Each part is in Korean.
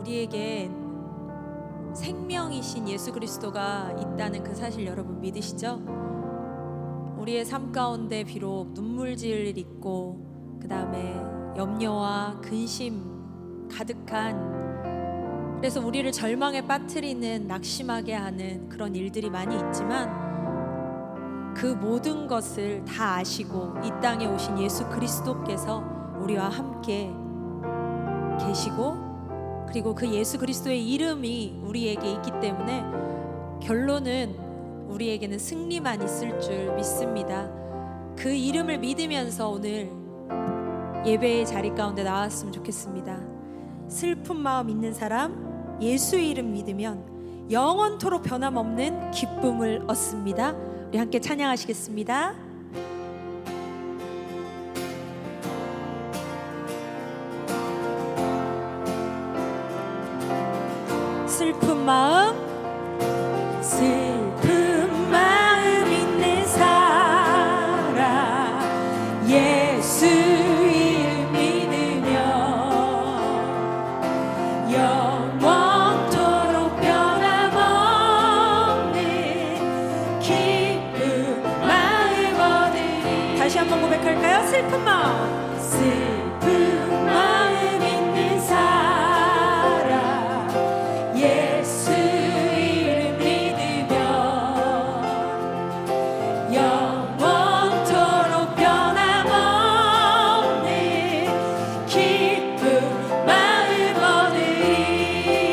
우리에게 생명이신 예수 그리스도가 있다는 그 사실 여러분 믿으시죠? 우리의 삶 가운데 비록 눈물질 일 있고 그 다음에 염려와 근심 가득한, 그래서 우리를 절망에 빠뜨리는 낙심하게 하는 그런 일들이 많이 있지만 그 모든 것을 다 아시고 이 땅에 오신 예수 그리스도께서 우리와 함께 계시고, 그리고 그 예수 그리스도의 이름이 우리에게 있기 때문에 결론은 우리에게는 승리만 있을 줄 믿습니다. 그 이름을 믿으면서 오늘 예배의 자리 가운데 나왔으면 좋겠습니다. 슬픈 마음 있는 사람, 예수 이름 믿으면 영원토록 변함없는 기쁨을 얻습니다. 우리 함께 찬양하시겠습니다. 슬픈 마음 있는 사람, 예수 이름 믿으면 영원토록 변함없는 기쁨 마음 얻으리. 다시 한번 고백할까요? 슬픈 마음 있는 사람, 예수 이름 믿으면 영원토록 변함없는 기쁨 마음 얻으리.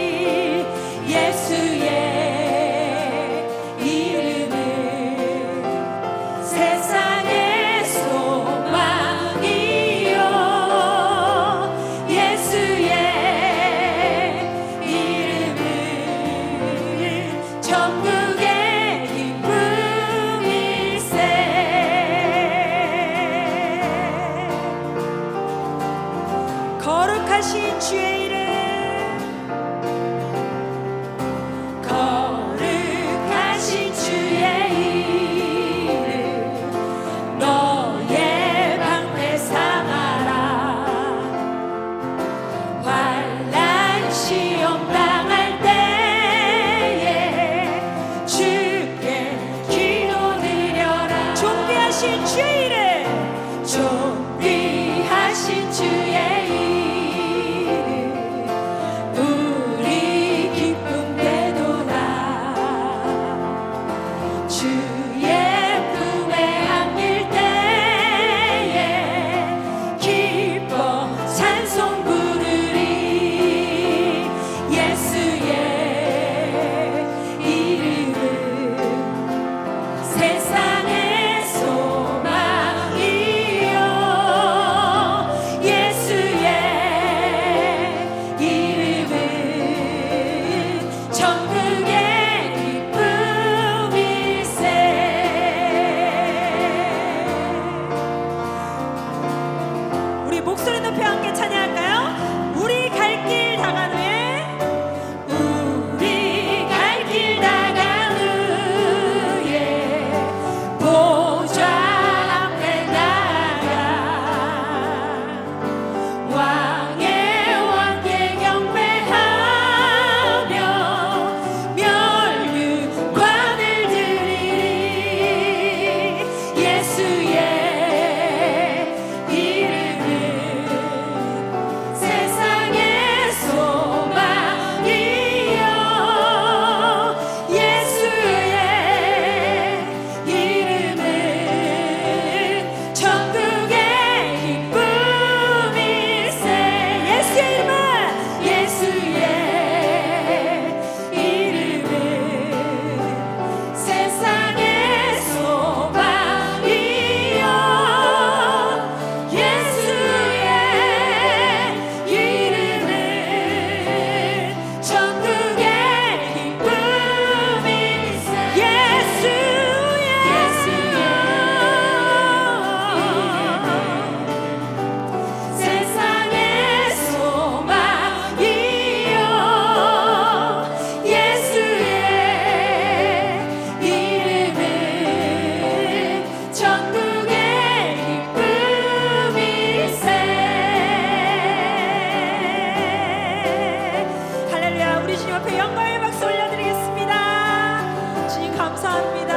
앞에 영광의 박수 올려드리겠습니다. 주님 감사합니다.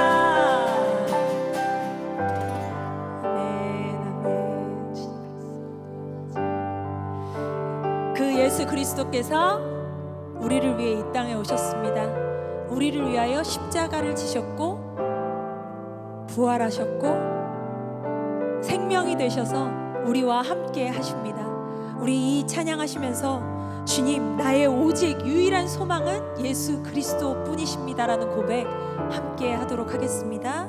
아멘, 아멘. 주님 감사합니다. 그 예수 그리스도께서 우리를 위해 이 땅에 오셨습니다. 우리를 위하여 십자가를 지셨고 부활하셨고 생명이 되셔서 우리와 함께 하십니다. 우리 이 찬양하시면서 주님, 나의 오직 유일한 소망은 예수 그리스도 뿐이십니다라는 고백 함께 하도록 하겠습니다.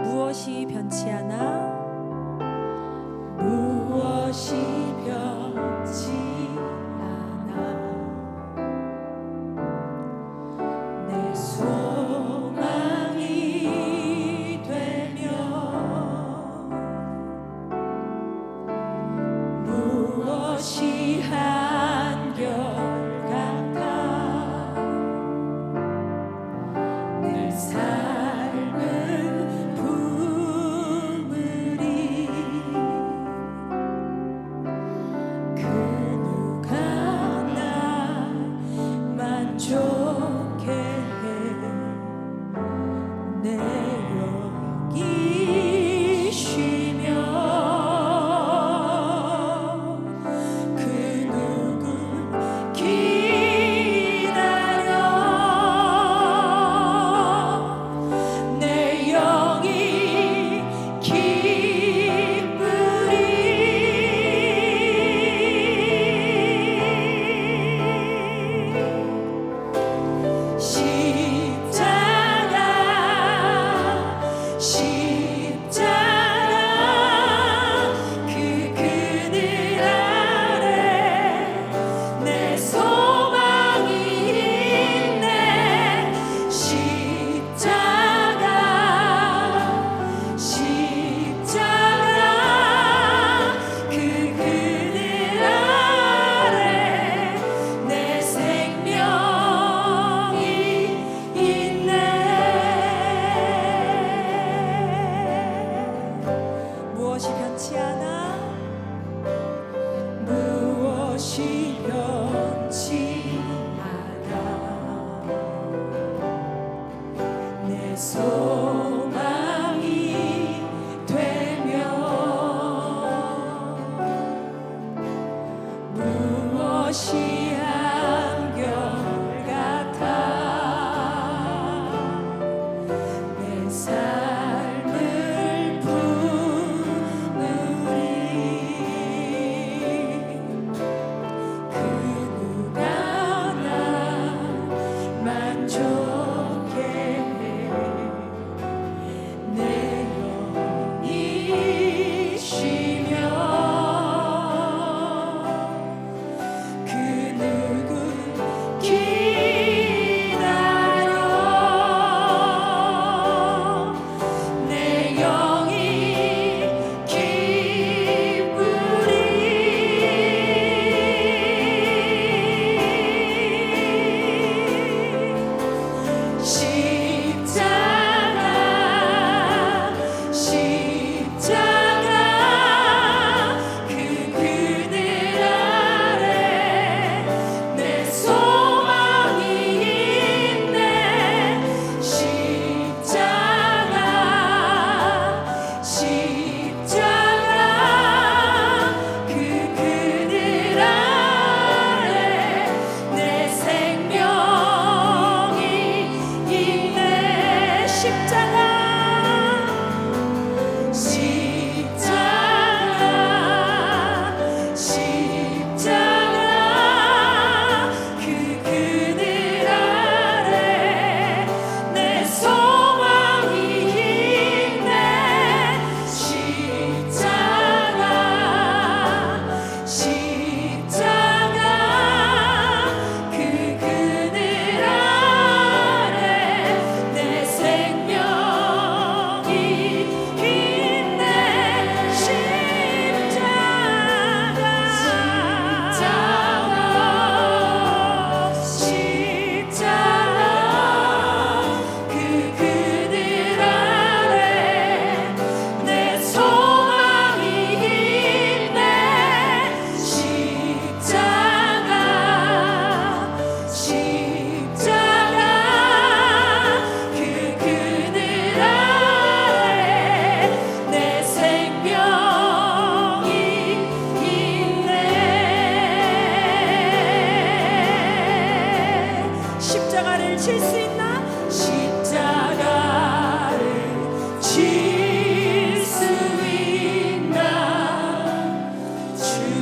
무엇이 변치 않아, 무엇이 변치 않아, 내 소망이 되며 무엇이 한결같아 내 삶은 부물이 그 누가 날 만족해 내 여기 쉬며 그 누굴 기다려 내 영이 기쁘리 십자가 그 그늘 아래 내 소망이 있네 십자가 그 그늘 아래 내 생명이 무엇이 변치 않아, 무엇이 변치 않아 내 소망이 되며 무엇이 한결같아 내 삶을 부으리 그 누가 날 만족해 내 영이 쉬며 그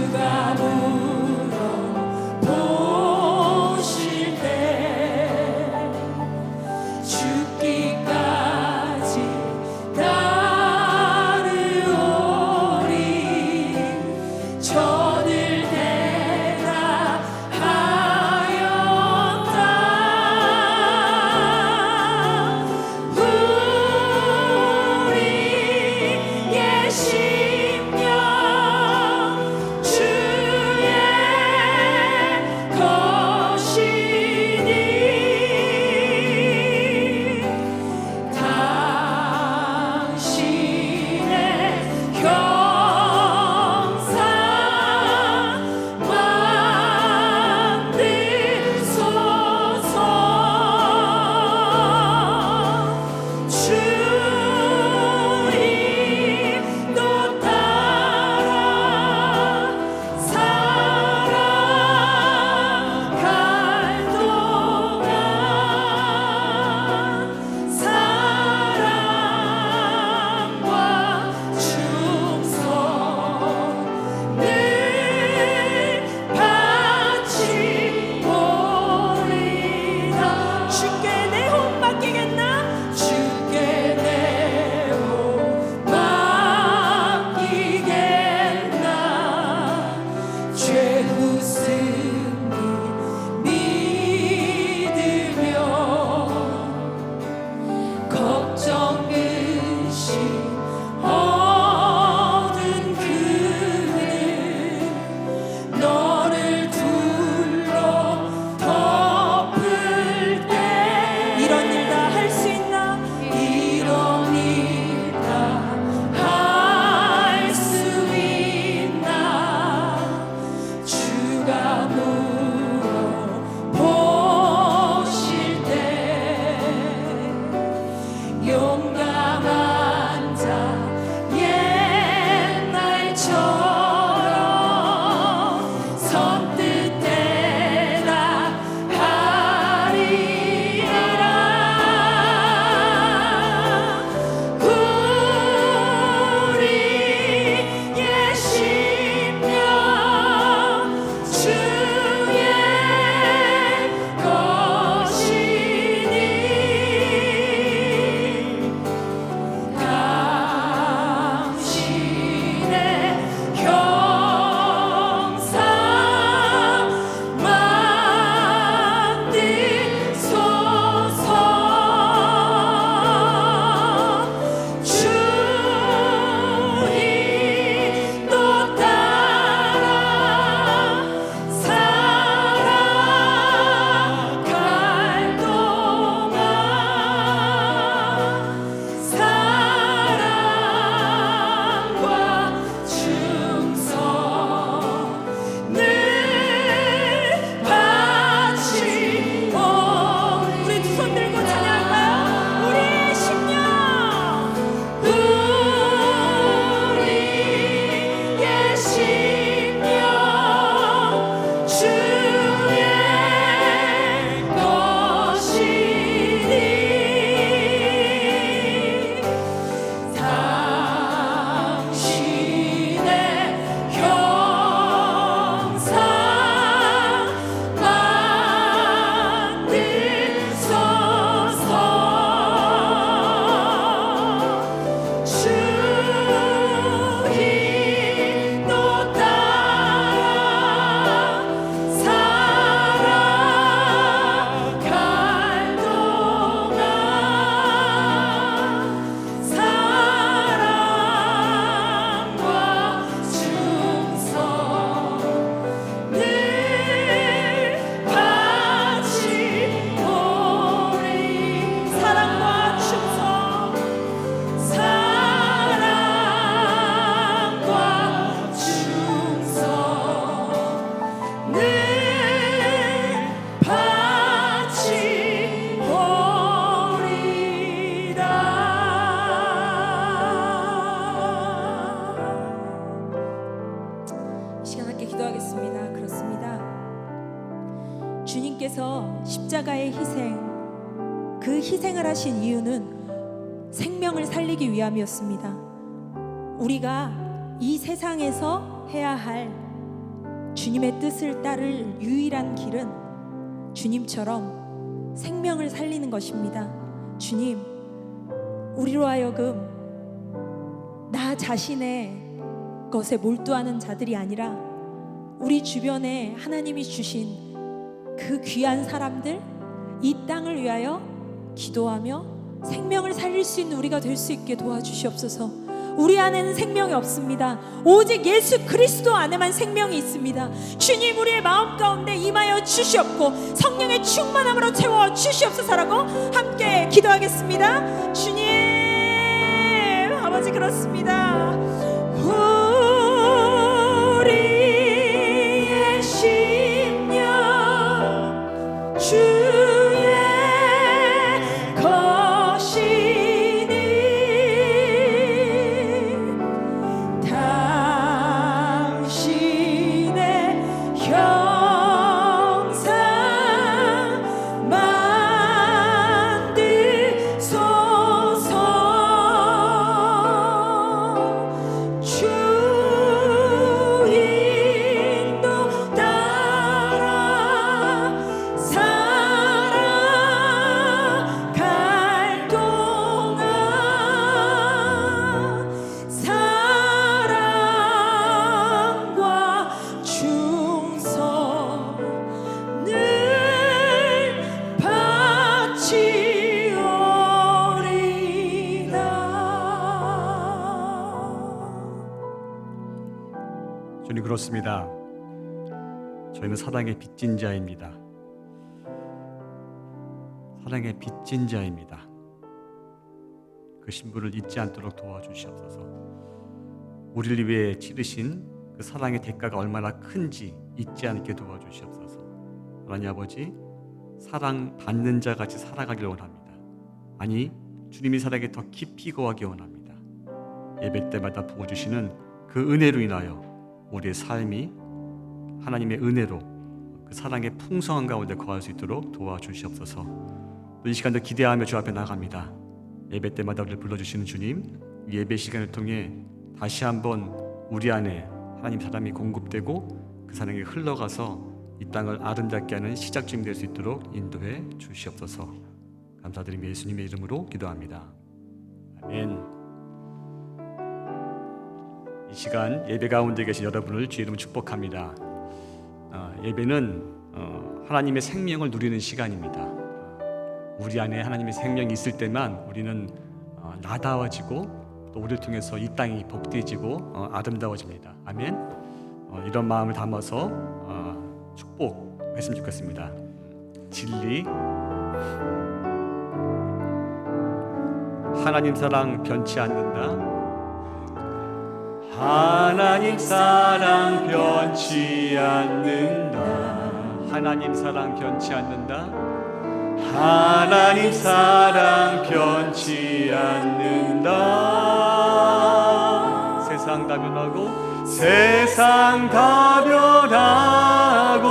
주가 물어보실 때 죽기까지 따르오리. 저들 우리의 심령 주의 것이니 당신의 형상 만드소서. 주님도 따라 살아갈 동안 사랑과 충성을 바치오리다. 주께 내 혼 맡기겠나? 주께 내 혼 맡기겠나? 죄 웃음이 믿으며 걱정 근심 얻은 그는 너를 둘러 덮을 때 이런 일 다 할 수 있나? 이런 일 다 할 수 있나? 주가 물어보실 때 용감한 자 옛날처럼 선뜻 대답하리라. 우리의 심령 주의 것이니 당신의 형상 만드소서. 주님도 따라 살아갈 동안 사랑과 충성을 바치오. 우리 두 손 들고 찬양할까요? 우리의 심령 우리의 심령 주의 것이니 당신의 형상 만드소서. 주님도 따라 살아갈 동안 사랑과 충성을 바치오리. 사랑과 충성, 사랑과 충성을 바치오리라. 이 시간 함께 기도하겠습니다. 그렇습니다. 주님께서 십자가의 희생, 그 희생을 하신 이유는 생명을 살리기 위함이었습니다. 우리가 이 세상에서 해야 할 주님의 뜻을 따를 유일한 길은 주님처럼 생명을 살리는 것입니다. 주님, 우리로 하여금 나 자신의 것에 몰두하는 자들이 아니라 우리 주변에 하나님이 주신 그 귀한 사람들, 이 땅을 위하여 기도하며 생명을 살릴 수 있는 우리가 될 수 있게 도와주시옵소서. 우리 안에는 생명이 없습니다. 오직 예수 그리스도 안에만 생명이 있습니다. 주님, 우리의 마음 가운데 임하여 주시옵고 성령의 충만함으로 채워 주시옵소서라고 함께 기도하겠습니다. 주님, 아버지, 그렇습니다. 우리의 심령 주의 것이니 당신의 형상 만드소서. 주 인도 따라 살아갈 동안 사랑과 충성을 바치오리다. 주님, 그렇습니다. 저희는 사랑의 빚진 자입니다. 사랑의 빚진 자입니다. 그 신분을 잊지 않도록 도와주시옵소서. 우리를 위해 치르신 그 사랑의 대가가 얼마나 큰지 잊지 않게 도와주시옵소서. 하나님 아버지, 사랑받는 자같이 살아가길 원합니다. 아니, 주님이 사랑에 더 깊이 거하기 원합니다. 예배 때마다 부어주시는 그 은혜로 인하여 우리의 삶이 하나님의 은혜로 그 사랑의 풍성한 가운데 거할 수 있도록 도와주시옵소서. 또 이 시간도 기대하며 주 앞에 나갑니다. 예배 때마다 우리를 불러주시는 주님, 이 예배 시간을 통해 다시 한번 우리 안에 하나님 사랑이 공급되고 그 사랑이 흘러가서 이 땅을 아름답게 하는 시작점이 될 수 있도록 인도해 주시옵소서. 감사드리며 예수님의 이름으로 기도합니다. 아멘. 이 시간 예배 가운데 계신 여러분을 주의 이름으로 축복합니다. 예배는 하나님의 생명을 누리는 시간입니다. 우리 안에 하나님의 생명이 있을 때만 우리는 나다워지고 또 우리를 통해서 이 땅이 복되어지고 아름다워집니다. 아멘. 이런 마음을 담아서 축복했으면 좋겠습니다. 진리, 하나님 사랑 변치 않는다. 하나님 사랑 변치 않는다. 하나님 사랑 변치 않는다. 하나님 사랑 변치 않는다. 세상 다 변하고 세상 다 변하고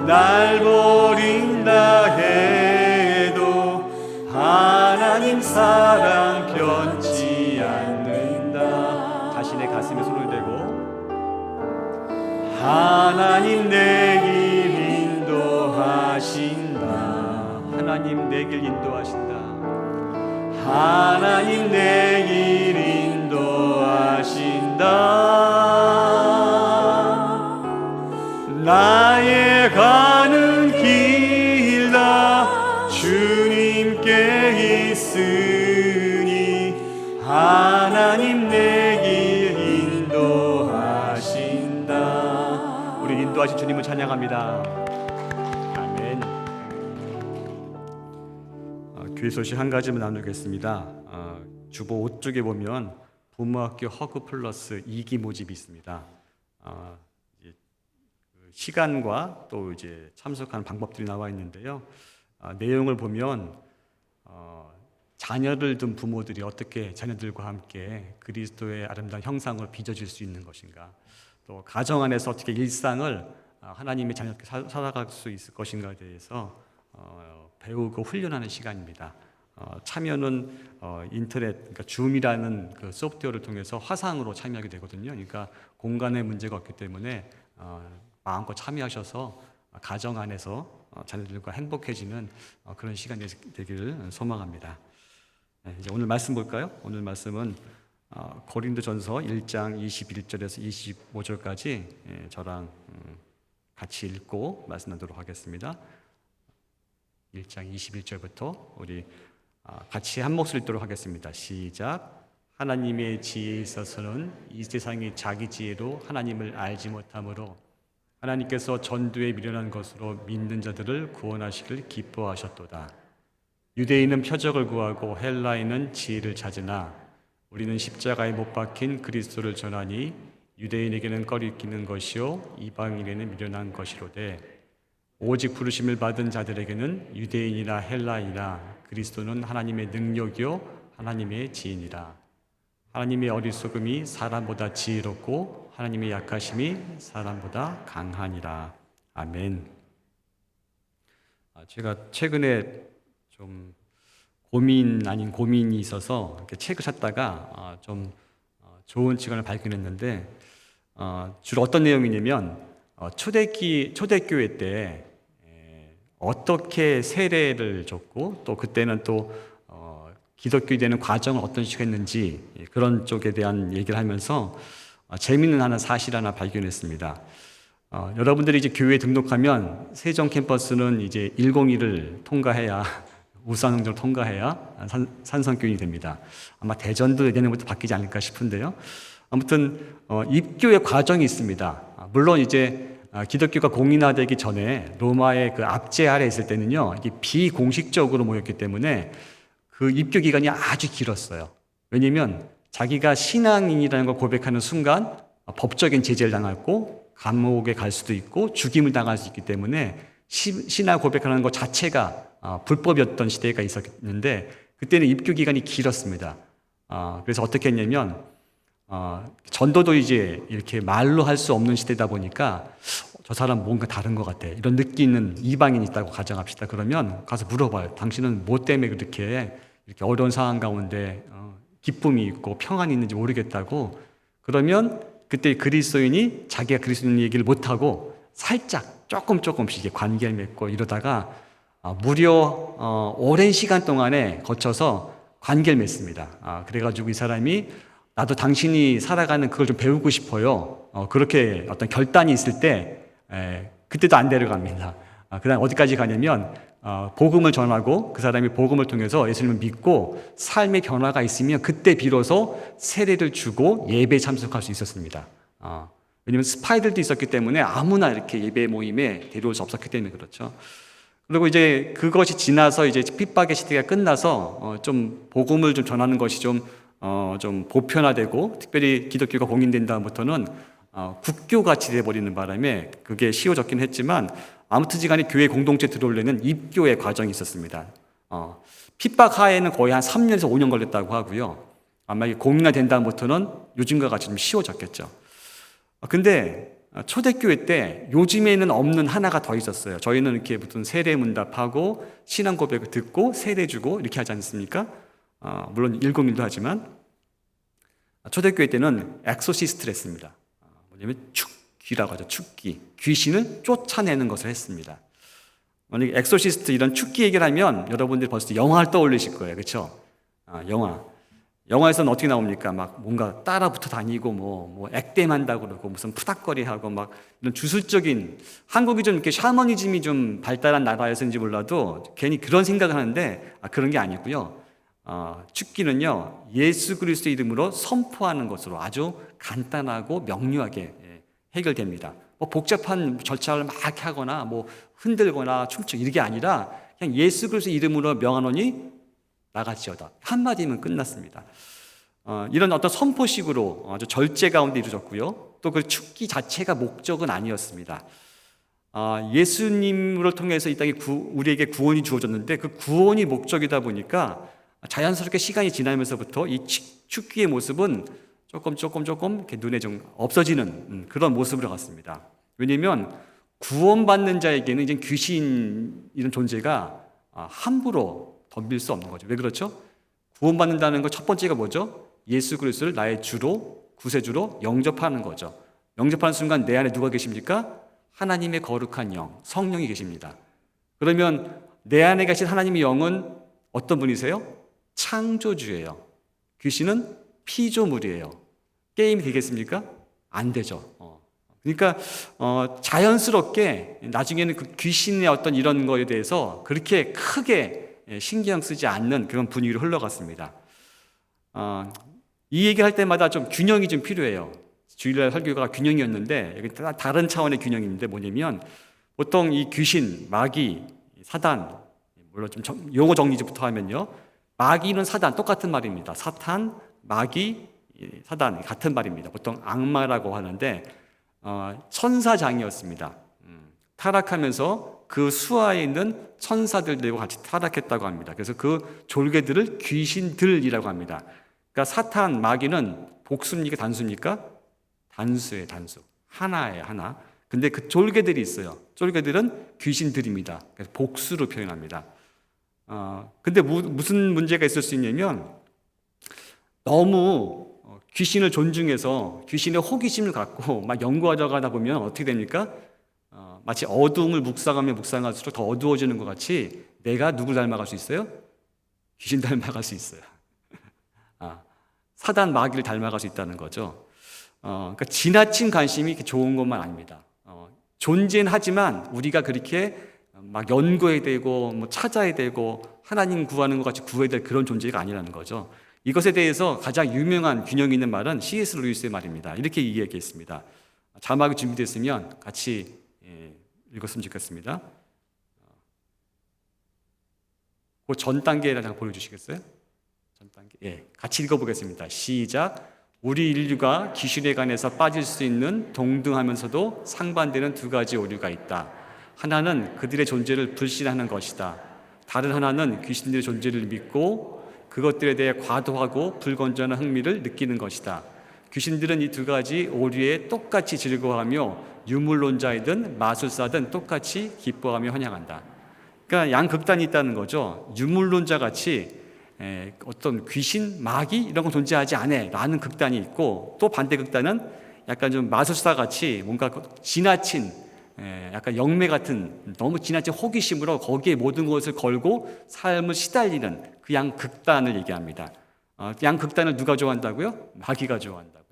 날 버린다 해도 하나님 사랑 변치 않는다. 자신의 가슴에 손을 대고 하나님 내 길 인도하신다. 하나님 내 길 인도하신다. 하나님 내 길 인도하신다. 나의 가는 길 다 주님께 있으니 하나님 내 길 인도하신다. 우리 인도하신 주님을 찬양합니다. 아멘. 교회 소식 한 가지만 나누겠습니다. 주보 5쪽에 보면 부모학교 허그 플러스 2기 모집이 있습니다. 시간과 또 이제 참석하는 방법들이 나와 있는데요. 내용을 보면 자녀를 둔 부모들이 어떻게 자녀들과 함께 그리스도의 아름다운 형상을 빚어질 수 있는 것인가, 또 가정 안에서 어떻게 일상을 하나님의 자녀답게 살아갈 수 있을 것인가에 대해서 배우고 훈련하는 시간입니다. 참여는 인터넷, 그러니까 줌이라는 그 소프트웨어를 통해서 화상으로 참여하게 되거든요. 그러니까 공간의 문제가 없기 때문에 마음껏 참여하셔서 가정 안에서 자녀들과 행복해지는 그런 시간이 되기를 소망합니다. 네, 이제 오늘 말씀 볼까요? 오늘 말씀은 고린도전서 1장 21절에서 25절까지 저랑 같이 읽고 말씀 나누도록 하겠습니다. 1장 21절부터 우리 같이 한 목소리 읽도록 하겠습니다. 시작. 하나님의 지혜에 있어서는 이 세상이 자기 지혜로 하나님을 알지 못하므로 하나님께서 전두에 미련한 것으로 믿는 자들을 구원하시길 기뻐하셨도다. 유대인은 표적을 구하고 헬라인은 지혜를 찾으나 우리는 십자가에 못 박힌 그리스도를 전하니 유대인에게는 꺼리끼는 것이요 이방인에게는 미련한 것이로되 오직 부르심을 받은 자들에게는 유대인이나 헬라이나 그리스도는 하나님의 능력이요 하나님의 지혜니라. 하나님의 어리석음이 사람보다 지혜롭고 하나님의 약하심이 사람보다 강하니라. 아멘. 제가 최근에 좀 고민 아닌 고민이 있어서 이렇게 책을 찾다가 좀 좋은 책을 발견했는데 주로 어떤 내용이냐면 초대교회 때 어떻게 세례를 줬고 또 그때는 또 기독교에 되는 과정을 어떤 식으로 했는지 그런 쪽에 대한 얘기를 하면서 재미있는 사실 하나 발견했습니다. 여러분들이 이제 교회에 등록하면 세종 캠퍼스는 이제 101을 통과해야 우수학력을 통과해야 산성교인이 됩니다. 아마 대전도 내년부터 바뀌지 않을까 싶은데요. 아무튼 입교의 과정이 있습니다. 물론 이제 기독교가 공인화되기 전에 로마의 그 압제 아래 있을 때는요, 이게 비공식적으로 모였기 때문에 그 입교 기간이 아주 길었어요. 왜냐하면 자기가 신앙인이라는 걸 고백하는 순간 법적인 제재를 당했고 감옥에 갈 수도 있고 죽임을 당할 수 있기 때문에 신앙 고백하는 것 자체가 불법이었던 시대가 있었는데 그때는 입교 기간이 길었습니다. 그래서 어떻게 했냐면 전도도 이제 이렇게 말로 할 수 없는 시대다 보니까 저 사람 뭔가 다른 것 같아 이런 느끼는 이방인이 있다고 가정합시다. 그러면 가서 물어봐요. 당신은 뭐 때문에 이렇게 어려운 상황 가운데 기쁨이 있고 평안이 있는지 모르겠다고. 그러면 그때 그리스도인이 자기가 그리스도인 얘기를 못하고 살짝 조금씩 관계를 맺고 이러다가 무려 오랜 시간 동안에 거쳐서 관계를 맺습니다. 그래가지고 이 사람이 나도 당신이 살아가는 그걸 좀 배우고 싶어요. 그렇게 어떤 결단이 있을 때 그때도 안 데려갑니다. 그 다음 어디까지 가냐면 복음을 전하고 그 사람이 복음을 통해서 예수님을 믿고 삶의 변화가 있으면 그때 비로소 세례를 주고 예배에 참석할 수 있었습니다. 왜냐하면 스파이들도 있었기 때문에 아무나 이렇게 예배 모임에 데려올 수 없었기 때문에 그렇죠. 그리고 이제 그것이 지나서 이제 핍박의 시대가 끝나서 좀 복음을 좀 전하는 것이 좀 보편화되고 특별히 기독교가 공인된 다음부터는 국교같이 돼버리는 바람에 그게 쉬워졌긴 했지만 아무튼지간에 교회 공동체 들어오려는 입교의 과정이 있었습니다. 핍박 하에는 거의 한 3년에서 5년 걸렸다고 하고요. 아마 이게 공인화된 다음부터는 요즘과 같이 좀 쉬워졌겠죠. 근데 초대교회 때 요즘에는 없는 하나가 더 있었어요. 저희는 이렇게 무슨 세례문답하고 신앙 고백을 듣고 세례 주고 이렇게 하지 않습니까? 물론 101도 하지만 초대교회 때는 엑소시스트를 했습니다. 뭐냐면 축귀라고 하죠. 축귀. 귀신을 쫓아내는 것을 했습니다. 만약에 엑소시스트 이런 축귀 얘기를 하면 여러분들이 벌써 영화를 떠올리실 거예요. 그렇죠? 영화에서는 어떻게 나옵니까? 막 뭔가 따라 붙어 다니고 뭐 액땜한다고 그러고 무슨 푸닥거리하고 막 이런 주술적인, 한국이 좀 이렇게 샤머니즘이 좀 발달한 나라여서인지 몰라도 괜히 그런 생각을 하는데 그런 게 아니고요. 축기는요, 예수 그리스도의 이름으로 선포하는 것으로 아주 간단하고 명료하게 해결됩니다. 뭐 복잡한 절차를 막 하거나 뭐 흔들거나 춤추고 이게 아니라 그냥 예수 그리스도의 이름으로 명하노니 나가지어다. 한마디면 끝났습니다. 이런 어떤 선포식으로 아주 절제 가운데 이루어졌고요. 또 그 축기 자체가 목적은 아니었습니다. 예수님을 통해서 이 땅에 우리에게 구원이 주어졌는데 그 구원이 목적이다 보니까 자연스럽게 시간이 지나면서부터 이 축기의 모습은 조금 이렇게 눈에 좀 없어지는 그런 모습으로 갔습니다. 왜냐하면 구원받는 자에게는 이제 귀신 이런 존재가 함부로 덤빌 수 없는 거죠. 왜 그렇죠? 구원받는다는 것 첫 번째가 뭐죠? 예수 그리스도를 나의 주로, 구세주로 영접하는 거죠. 영접하는 순간 내 안에 누가 계십니까? 하나님의 거룩한 영, 성령이 계십니다. 그러면 내 안에 계신 하나님의 영은 어떤 분이세요? 창조주예요. 귀신은 피조물이에요. 게임이 되겠습니까? 안 되죠. 그러니까 자연스럽게 나중에는 그 귀신의 어떤 이런 거에 대해서 그렇게 크게 신경 쓰지 않는 그런 분위기로 흘러갔습니다. 이 얘기할 때마다 좀 균형이 좀 필요해요. 주일날 설교가 균형이었는데 여기 다른 차원의 균형인데 뭐냐면 보통 이 귀신, 마귀, 사단, 물론 좀 용어 정리부터 하면요. 마귀는 사단 똑같은 말입니다. 사탄, 마귀, 사단 같은 말입니다. 보통 악마라고 하는데 천사장이었습니다. 타락하면서 그 수하에 있는 천사들과 같이 타락했다고 합니다. 그래서 그 졸개들을 귀신들이라고 합니다. 그러니까 사탄, 마귀는 복수입니까? 단수입니까? 단수예요, 단수. 하나예요, 하나. 근데 그 졸개들이 있어요. 졸개들은 귀신들입니다. 그래서 복수로 표현합니다. 근데 무슨 문제가 있을 수 있냐면 너무 귀신을 존중해서 귀신의 호기심을 갖고 막 연구하다가 보면 어떻게 됩니까? 마치 어두움을 묵상하면 묵상할수록 더 어두워지는 것 같이 내가 누굴 닮아갈 수 있어요? 귀신 닮아갈 수 있어요. 사단 마귀를 닮아갈 수 있다는 거죠. 그러니까 지나친 관심이 좋은 것만 아닙니다. 존재는 하지만 우리가 그렇게 막 연구해야 되고 뭐 찾아야 되고 하나님 구하는 것 같이 구해야 될 그런 존재가 아니라는 거죠. 이것에 대해서 가장 유명한 균형 있는 말은 C.S. 루이스의 말입니다. 이렇게 이야기했습니다. 자막이 준비됐으면 같이 읽었으면 좋겠습니다. 그 전 단계를 잠깐 보여주시겠어요? 전 단계. 예, 같이 읽어보겠습니다. 시작. 우리 인류가 귀신에 관해서 빠질 수 있는 동등하면서도 상반되는 두 가지 오류가 있다. 하나는 그들의 존재를 불신하는 것이다. 다른 하나는 귀신들의 존재를 믿고 그것들에 대해 과도하고 불건전한 흥미를 느끼는 것이다. 귀신들은 이 두 가지 오류에 똑같이 즐거워하며 유물론자이든 마술사든 똑같이 기뻐하며 환영한다. 그러니까 양극단이 있다는 거죠. 유물론자 같이 어떤 귀신, 마귀 이런 건 존재하지 않아 라는 극단이 있고 또 반대 극단은 약간 좀 마술사 같이 뭔가 지나친 약간 영매 같은 너무 지나친 호기심으로 거기에 모든 것을 걸고 삶을 시달리는 그 양극단을 얘기합니다. 양극단을 누가 좋아한다고요? 마귀가 좋아한다고요.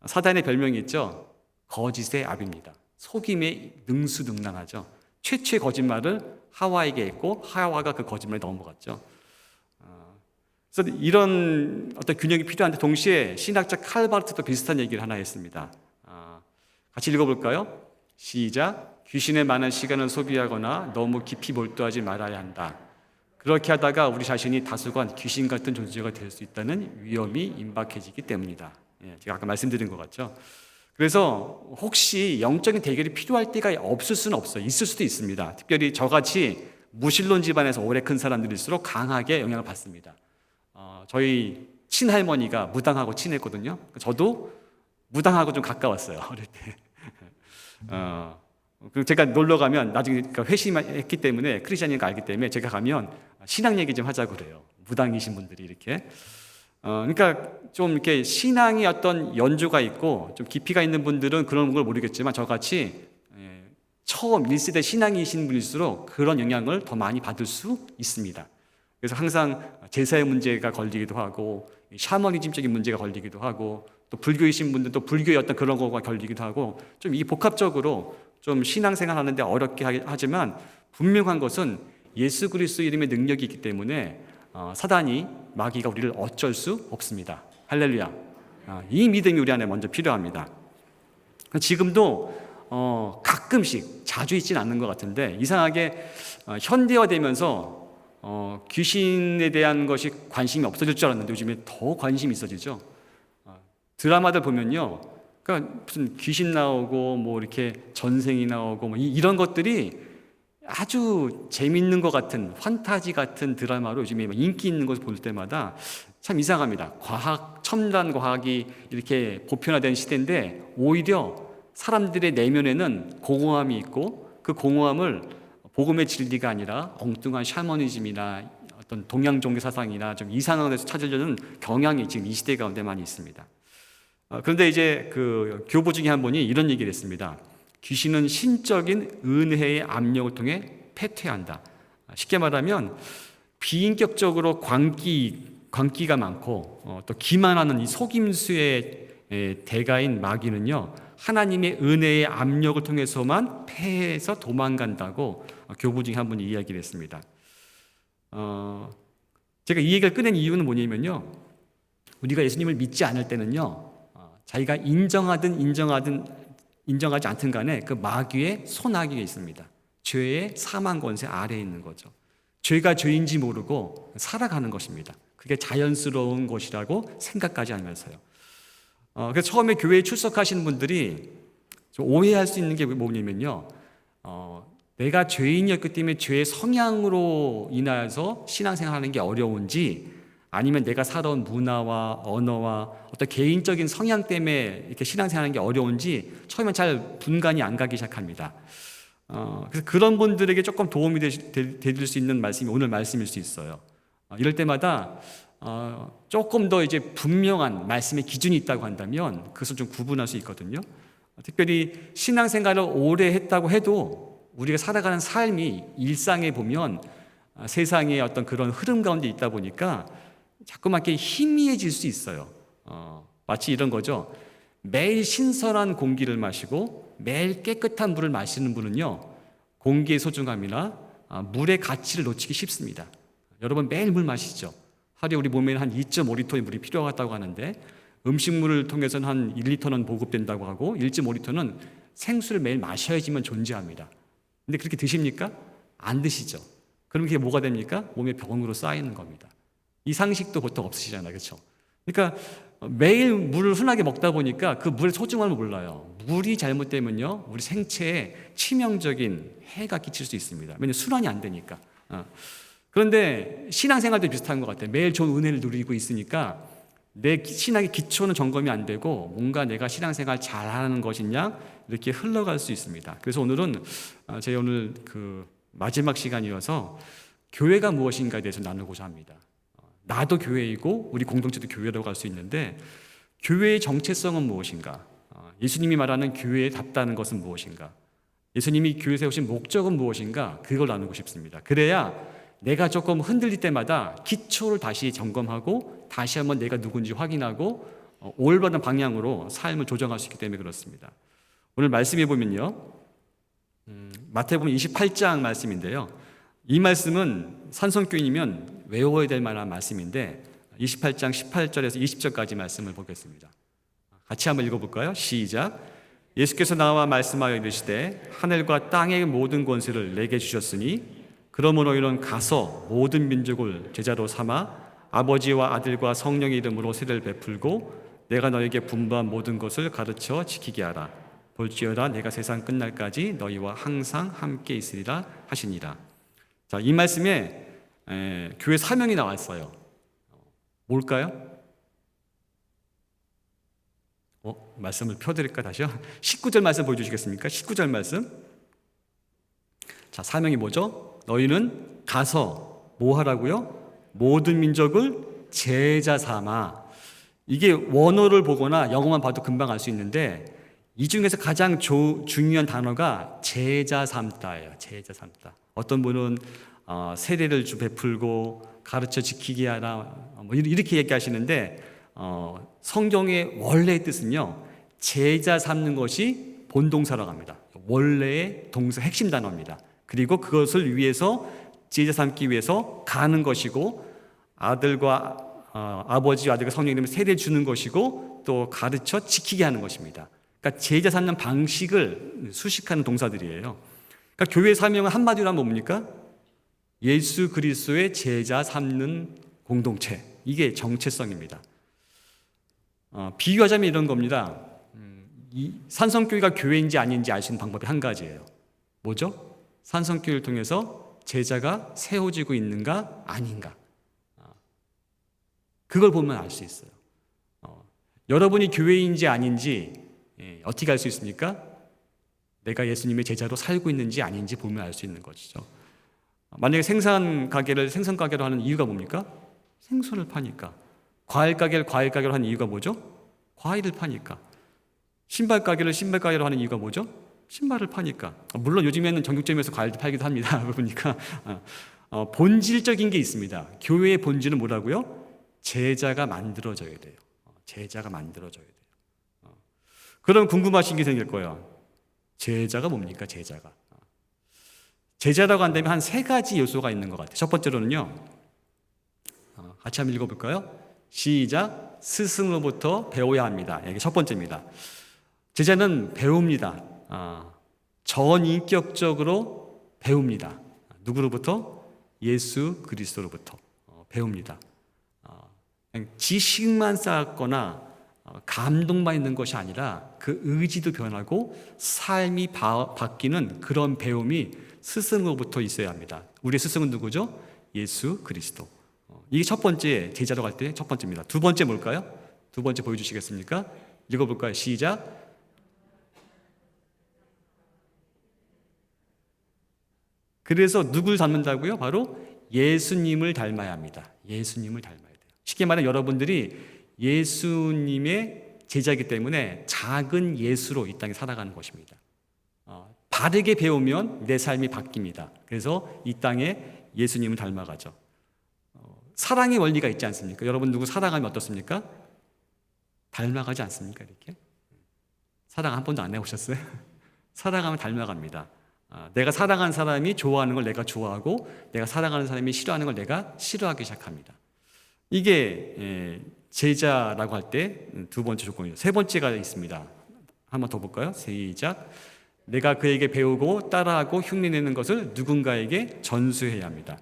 사단의 별명이 있죠. 거짓의 아비입니다. 속임에 능수능란하죠. 최초의 거짓말을 하와에게 했고 하와가 그 거짓말에 넘어갔죠. 그래서 이런 어떤 균형이 필요한데 동시에 신학자 칼바르트도 비슷한 얘기를 하나 했습니다. 같이 읽어볼까요? 시작. 귀신에 많은 시간을 소비하거나 너무 깊이 몰두하지 말아야 한다. 그렇게 하다가 우리 자신이 다소간 귀신 같은 존재가 될 수 있다는 위험이 임박해지기 때문이다. 제가 아까 말씀드린 것 같죠. 그래서 혹시 영적인 대결이 필요할 때가 없을 수는 없어요. 있을 수도 있습니다. 특별히 저같이 무신론 집안에서 오래 큰 사람들일수록 강하게 영향을 받습니다. 저희 친할머니가 무당하고 친했거든요. 저도 무당하고 좀 가까웠어요. 어릴 때. 제가 놀러 가면 나중에 회심했기 때문에 크리스찬인 거 알기 때문에 제가 가면 신앙 얘기 좀 하자고 그래요. 무당이신 분들이 이렇게. 그러니까 좀 이렇게 신앙이 어떤 연조가 있고 좀 깊이가 있는 분들은 그런 걸 모르겠지만 저같이 처음 1세대 신앙이신 분일수록 그런 영향을 더 많이 받을 수 있습니다. 그래서 항상 제사의 문제가 걸리기도 하고 샤머니즘적인 문제가 걸리기도 하고 또 불교이신 분들 또 불교의 어떤 그런 거가 걸리기도 하고 좀 이 복합적으로 좀 신앙생활 하는데 어렵게 하지만 분명한 것은 예수 그리스도 이름의 능력이 있기 때문에 사단이 마귀가 우리를 어쩔 수 없습니다. 할렐루야. 이 믿음이 우리 안에 먼저 필요합니다. 지금도 가끔씩 자주 있지는 않는 것 같은데 이상하게 현대화되면서 귀신에 대한 것이 관심이 없어질 줄 알았는데 요즘에 더 관심이 있어지죠. 드라마들 보면요, 그러니까 무슨 귀신 나오고 뭐 이렇게 전생이 나오고 뭐 이런 것들이 아주 재밌는 것 같은 판타지 같은 드라마로 요즘에 인기 있는 것을 볼 때마다 참 이상합니다. 첨단 과학이 이렇게 보편화된 시대인데 오히려 사람들의 내면에는 공허함이 있고 그 공허함을 복음의 진리가 아니라 엉뚱한 샤머니즘이나 어떤 동양 종교 사상이나 좀 이상한 데서 찾으려는 경향이 지금 이 시대 가운데 많이 있습니다. 그런데 이제 그 교부 중에 한 분이 이런 얘기를 했습니다. 귀신은 신적인 은혜의 압력을 통해 패퇴한다. 쉽게 말하면 비인격적으로 광기가 많고 또 기만하는 이 속임수의 대가인 마귀는요, 하나님의 은혜의 압력을 통해서만 패해서 도망간다고 교부 중에 한 분이 이야기를 했습니다. 제가 이 얘기를 꺼낸 이유는 뭐냐면요, 우리가 예수님을 믿지 않을 때는요, 자기가 인정하지 않든 간에 그 마귀의 손아귀가 있습니다. 죄의 사망 권세 아래에 있는 거죠. 죄가 죄인지 모르고 살아가는 것입니다. 그게 자연스러운 것이라고 생각하지 않으면서요. 그래서 처음에 교회에 출석하시는 분들이 좀 오해할 수 있는 게 뭐냐면요, 내가 죄인이었기 때문에 죄의 성향으로 인하여서 신앙생활하는 게 어려운지, 아니면 내가 살아온 문화와 언어와 어떤 개인적인 성향 때문에 이렇게 신앙생활하는 게 어려운지 처음엔 잘 분간이 안 가기 시작합니다. 그래서 그런 분들에게 조금 도움이 되실 수 있는 말씀이 오늘 말씀일 수 있어요. 이럴 때마다 조금 더 이제 분명한 말씀의 기준이 있다고 한다면 그것을 좀 구분할 수 있거든요. 특별히 신앙생활을 오래 했다고 해도 우리가 살아가는 삶이 일상에 보면 세상의 어떤 그런 흐름 가운데 있다 보니까 자꾸만 이렇게 희미해질 수 있어요. 마치 이런 거죠. 매일 신선한 공기를 마시고 매일 깨끗한 물을 마시는 분은요, 공기의 소중함이나 물의 가치를 놓치기 쉽습니다. 여러분 매일 물 마시죠. 하루에 우리 몸에는 한 2.5리터의 물이 필요하다고 하는데, 음식물을 통해서는 한 1리터는 보급된다고 하고 1.5리터는 생수를 매일 마셔야지만 존재합니다. 근데 그렇게 드십니까? 안 드시죠. 그럼 그게 뭐가 됩니까? 몸에 병으로 쌓이는 겁니다. 이 상식도 보통 없으시잖아요, 그렇죠? 그러니까 매일 물을 흔하게 먹다 보니까 그 물의 소중함을 몰라요. 물이 잘못되면요, 우리 생체에 치명적인 해가 끼칠 수 있습니다. 왜냐하면 순환이 안 되니까. 그런데 신앙생활도 비슷한 것 같아요. 매일 좋은 은혜를 누리고 있으니까 내 신앙의 기초는 점검이 안 되고 뭔가 내가 신앙생활 잘하는 것이냐 이렇게 흘러갈 수 있습니다. 그래서 오늘은 제가 오늘 그 마지막 시간이어서 교회가 무엇인가에 대해서 나누고자 합니다. 나도 교회이고 우리 공동체도 교회라고 할 수 있는데, 교회의 정체성은 무엇인가? 예수님이 말하는 교회에 답다는 것은 무엇인가? 예수님이 교회 세우신 목적은 무엇인가? 그걸 나누고 싶습니다. 그래야 내가 조금 흔들릴 때마다 기초를 다시 점검하고 다시 한번 내가 누군지 확인하고 올바른 방향으로 삶을 조정할 수 있기 때문에 그렇습니다. 오늘 말씀해 보면요, 마태복음 28장 말씀인데요, 이 말씀은 산성교인이면 외워야 될 만한 말씀인데 28장 18절에서 20절까지 말씀을 보겠습니다. 같이 한번 읽어볼까요? 시작. 예수께서 나와 말씀하여 이르시되 하늘과 땅의 모든 권세를 내게 주셨으니 그러므로 너희는 가서 모든 민족을 제자로 삼아 아버지와 아들과 성령의 이름으로 세례를 베풀고 내가 너에게 분부한 모든 것을 가르쳐 지키게 하라. 볼지어다 내가 세상 끝날까지 너희와 항상 함께 있으리라 하시니라. 자, 이 말씀에 교회 사명이 나왔어요. 뭘까요? 말씀을 펴드릴까 다시요? 19절 말씀 보여주시겠습니까? 19절 말씀. 자, 사명이 뭐죠? 너희는 가서 뭐 하라고요? 모든 민족을 제자 삼아. 이게 원어를 보거나 영어만 봐도 금방 알 수 있는데 이 중에서 가장 중요한 단어가 제자 삼다예요. 제자 삼다. 어떤 분은 세례를 베풀고 가르쳐 지키게 하라 뭐 이렇게 얘기하시는데, 성경의 원래의 뜻은요, 제자 삼는 것이 본동사라고 합니다. 원래의 동사 핵심 단어입니다. 그리고 그것을 위해서 제자 삼기 위해서 가는 것이고, 아버지와 아들과 성령님을 세례 주는 것이고, 또 가르쳐 지키게 하는 것입니다. 그러니까 제자 삼는 방식을 수식하는 동사들이에요. 그러니까 교회 사명은 한마디로 하면 뭡니까? 예수 그리스도의 제자 삼는 공동체. 이게 정체성입니다. 비유하자면 이런 겁니다. 이 산성교회가 교회인지 아닌지 알 수 있는 방법이 한 가지예요. 뭐죠? 산성교회를 통해서 제자가 세워지고 있는가 아닌가. 그걸 보면 알 수 있어요. 여러분이 교회인지 아닌지 어떻게 알 수 있습니까? 내가 예수님의 제자로 살고 있는지 아닌지 보면 알 수 있는 것이죠. 만약에 생선 가게로 하는 이유가 뭡니까? 생선을 파니까. 과일 가게로 하는 이유가 뭐죠? 과일을 파니까. 신발 가게로 하는 이유가 뭐죠? 신발을 파니까. 물론 요즘에는 정육점에서 과일도 팔기도 합니다. 보니까 본질적인 게 있습니다. 교회의 본질은 뭐라고요? 제자가 만들어져야 돼요. 제자가 만들어져야 돼요. 그럼 궁금하신 게 생길 거예요. 제자가 뭡니까? 제자가. 제자라고 한다면 한 세 가지 요소가 있는 것 같아요. 첫 번째로는요. 같이 한번 읽어볼까요? 시작. 스승으로부터 배워야 합니다. 이게 첫 번째입니다. 제자는 배웁니다. 전인격적으로 배웁니다. 누구로부터? 예수 그리스도로부터 배웁니다. 그냥 지식만 쌓았거나 감동만 있는 것이 아니라 그 의지도 변하고 삶이 바뀌는 그런 배움이 스승으로부터 있어야 합니다. 우리의 스승은 누구죠? 예수 그리스도. 이게 첫 번째, 제자로 갈 때 첫 번째입니다. 두 번째 뭘까요? 두 번째 보여주시겠습니까? 읽어볼까요? 시작. 그래서 누굴 닮는다고요? 바로 예수님을 닮아야 합니다. 예수님을 닮아야 돼요. 쉽게 말하면 여러분들이 예수님의 제자이기 때문에 작은 예수로 이 땅에 살아가는 것입니다. 바르게 배우면 내 삶이 바뀝니다. 그래서 이 땅에 예수님을 닮아가죠. 사랑의 원리가 있지 않습니까? 여러분 누구 사랑하면 어떻습니까? 닮아가지 않습니까? 이렇게 사랑 한 번도 안 해보셨어요? 사랑하면 닮아갑니다. 내가 사랑하는 사람이 좋아하는 걸 내가 좋아하고 내가 사랑하는 사람이 싫어하는 걸 내가 싫어하기 시작합니다. 이게 제자라고 할 때 두 번째 조건이죠. 세 번째가 있습니다. 한번 더 볼까요? 시작. 내가 그에게 배우고 따라하고 흉내내는 것을 누군가에게 전수해야 합니다.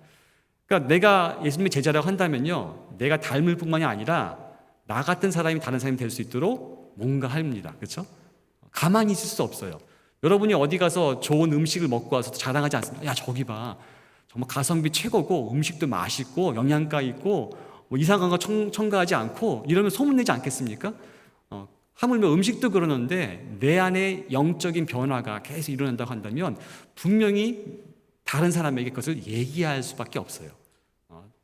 그러니까 내가 예수님의 제자라고 한다면요, 내가 닮을 뿐만이 아니라 나 같은 사람이 다른 사람이 될 수 있도록 뭔가 합니다. 그렇죠? 가만히 있을 수 없어요. 여러분이 어디 가서 좋은 음식을 먹고 와서 자랑하지 않습니까? 야, 저기 봐, 정말 가성비 최고고 음식도 맛있고 영양가 있고 뭐 이상한 거 첨가하지 않고 이러면 소문내지 않겠습니까? 하물며 음식도 그러는데 내 안에 영적인 변화가 계속 일어난다고 한다면 분명히 다른 사람에게 그것을 얘기할 수밖에 없어요.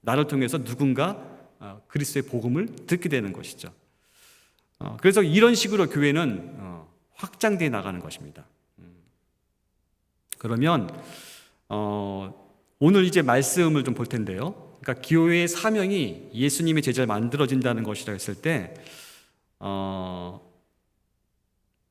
나를 통해서 누군가 그리스도의 복음을 듣게 되는 것이죠. 그래서 이런 식으로 교회는 확장되어 나가는 것입니다. 그러면 오늘 이제 말씀을 좀 볼 텐데요. 그러니까 교회의 사명이 예수님의 제자를 만들어진다는 것이라 했을 때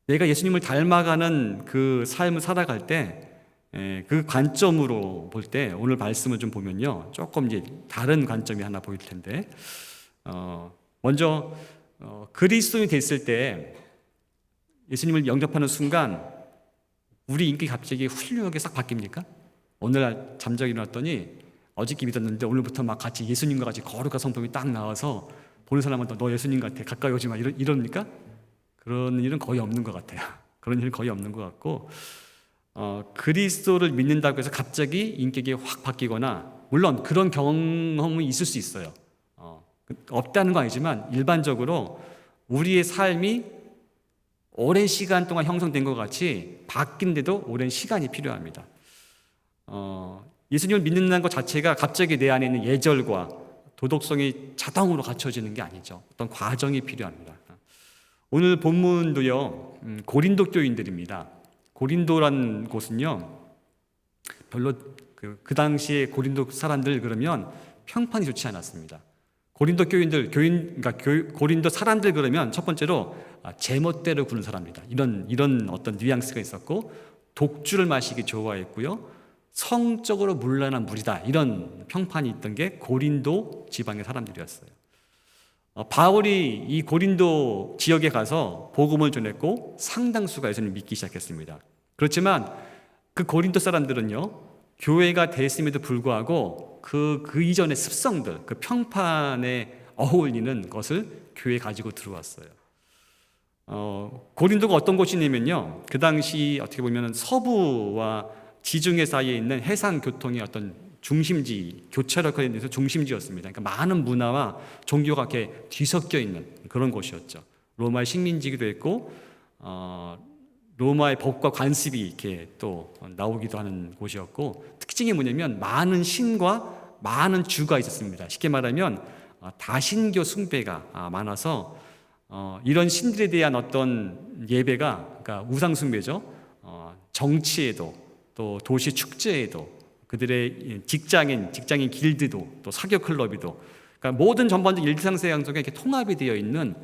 내가 예수님을 닮아가는 그 삶을 살아갈 때 그 관점으로 볼 때 오늘 말씀을 좀 보면요, 조금 이제 다른 관점이 하나 보일 텐데 먼저 그리스도인이 됐을 때 예수님을 영접하는 순간 우리 인격이 갑자기 훌륭하게 싹 바뀝니까? 어느 날 잠자기 일어났더니 어저께 믿었는데 오늘부터 막 같이 예수님과 같이 거룩한 성품이 딱 나와서 보는 사람한테 너 예수님 같아, 가까이 오지 마, 이럽니까? 그런 일은 거의 없는 것 같아요. 그런 일은 거의 없는 것 같고 그리스도를 믿는다고 해서 갑자기 인격이 확 바뀌거나, 물론 그런 경험이 있을 수 있어요. 없다는 건 아니지만 일반적으로 우리의 삶이 오랜 시간 동안 형성된 것 같이 바뀐데도 오랜 시간이 필요합니다. 예수님을 믿는다는 것 자체가 갑자기 내 안에 있는 예절과 도덕성이 자동으로 갖춰지는 게 아니죠. 어떤 과정이 필요합니다. 오늘 본문도요, 고린도 교인들입니다. 고린도란 곳은요, 별로 그 당시에 고린도 사람들 그러면 평판이 좋지 않았습니다. 고린도 교인들, 그러니까 고린도 사람들 그러면 첫 번째로 제멋대로 구는 사람입니다. 이런 어떤 뉘앙스가 있었고, 독주를 마시기 좋아했고요, 성적으로 문란한 무리다, 이런 평판이 있던 게 고린도 지방의 사람들이었어요. 바울이 이 고린도 지역에 가서 복음을 전했고 상당수가 예수님을 믿기 시작했습니다. 그렇지만 그 고린도 사람들은요, 교회가 됐음에도 불구하고 그 이전의 습성들, 그 평판에 어울리는 것을 교회에 가지고 들어왔어요. 고린도가 어떤 곳이냐면요, 그 당시 어떻게 보면 서부와 지중해 사이에 있는 해상 교통의 어떤 중심지, 교차력에 대해서 중심지였습니다. 그러니까 많은 문화와 종교가 이렇게 뒤섞여 있는 그런 곳이었죠. 로마의 식민지기도 했고, 로마의 법과 관습이 이렇게 또 나오기도 하는 곳이었고, 특징이 뭐냐면 많은 신과 많은 주가 있었습니다. 쉽게 말하면 다신교 숭배가 많아서 이런 신들에 대한 어떤 예배가, 그러니까 우상 숭배죠. 정치에도 또 도시 축제에도 그들의 직장인 길드도 또 사교 클럽이도 그러니까 모든 전반적 일상생활 속에 이렇게 통합이 되어 있는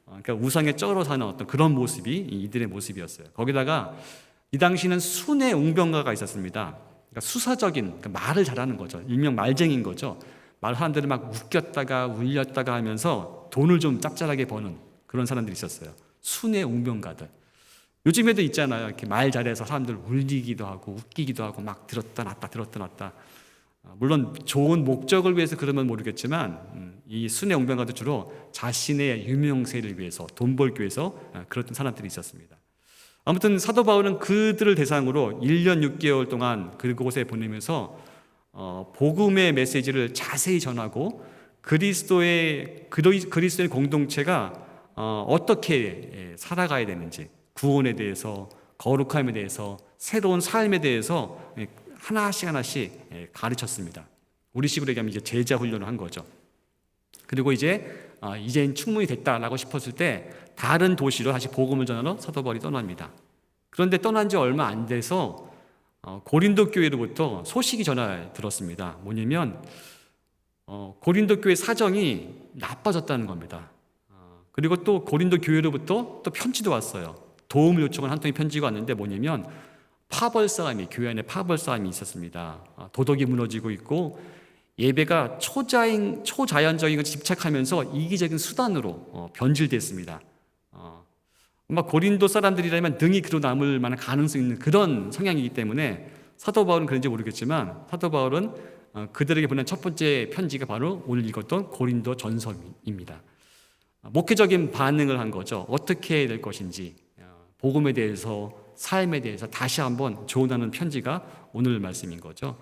그러니까 우상에 쩔어 사는 어떤 그런 모습이 이들의 모습이었어요. 거기다가 이 당시는 순회 웅변가가 있었습니다. 그러니까 수사적인 그러니까 말을 잘하는 거죠. 일명 말쟁이인 거죠. 말 사람들을 막 웃겼다가 울렸다가 하면서 돈을 좀 짭짤하게 버는 그런 사람들이 있었어요. 순회 웅변가들. 요즘에도 있잖아요. 이렇게 말 잘해서 사람들 울리기도 하고 웃기기도 하고 막 들었다 놨다. 물론 좋은 목적을 위해서 그러면 모르겠지만 이 순회 웅변가도 주로 자신의 유명세를 위해서 돈 벌기 위해서 그랬던 사람들이 있었습니다. 아무튼 사도 바울은 그들을 대상으로 1년 6개월 동안 그곳에 보내면서 복음의 메시지를 자세히 전하고 그리스도의 공동체가 어떻게 살아가야 되는지 구원에 대해서 거룩함에 대해서 새로운 삶에 대해서 하나씩 가르쳤습니다. 우리식으로 얘기하면 이제 제자 훈련을 한 거죠. 그리고 이젠 충분히 됐다라고 싶었을 때 다른 도시로 다시 복음을 전하러 사도 바울이 떠납니다. 그런데 떠난 지 얼마 안 돼서 고린도 교회로부터 소식이 전화 들었습니다. 뭐냐면 고린도 교회 사정이 나빠졌다는 겁니다. 그리고 또 고린도 교회로부터 또 편지도 왔어요. 도움을 요청한 한 통의 편지가 왔는데 뭐냐면 교회 안에 파벌 싸움이 있었습니다. 도덕이 무너지고 있고 예배가 초자연적인 것에 집착하면서 이기적인 수단으로 변질됐습니다. 아마 고린도 사람들이라면 능히 그로 남을 만한 가능성이 있는 그런 성향이기 때문에 사도 바울은 그런지 모르겠지만 사도 바울은 그들에게 보낸 첫 번째 편지가 바로 오늘 읽었던 고린도 전서입니다. 목회적인 반응을 한 거죠. 어떻게 될 것인지 복음에 대해서 삶에 대해서 다시 한번 조언하는 편지가 오늘 말씀인 거죠.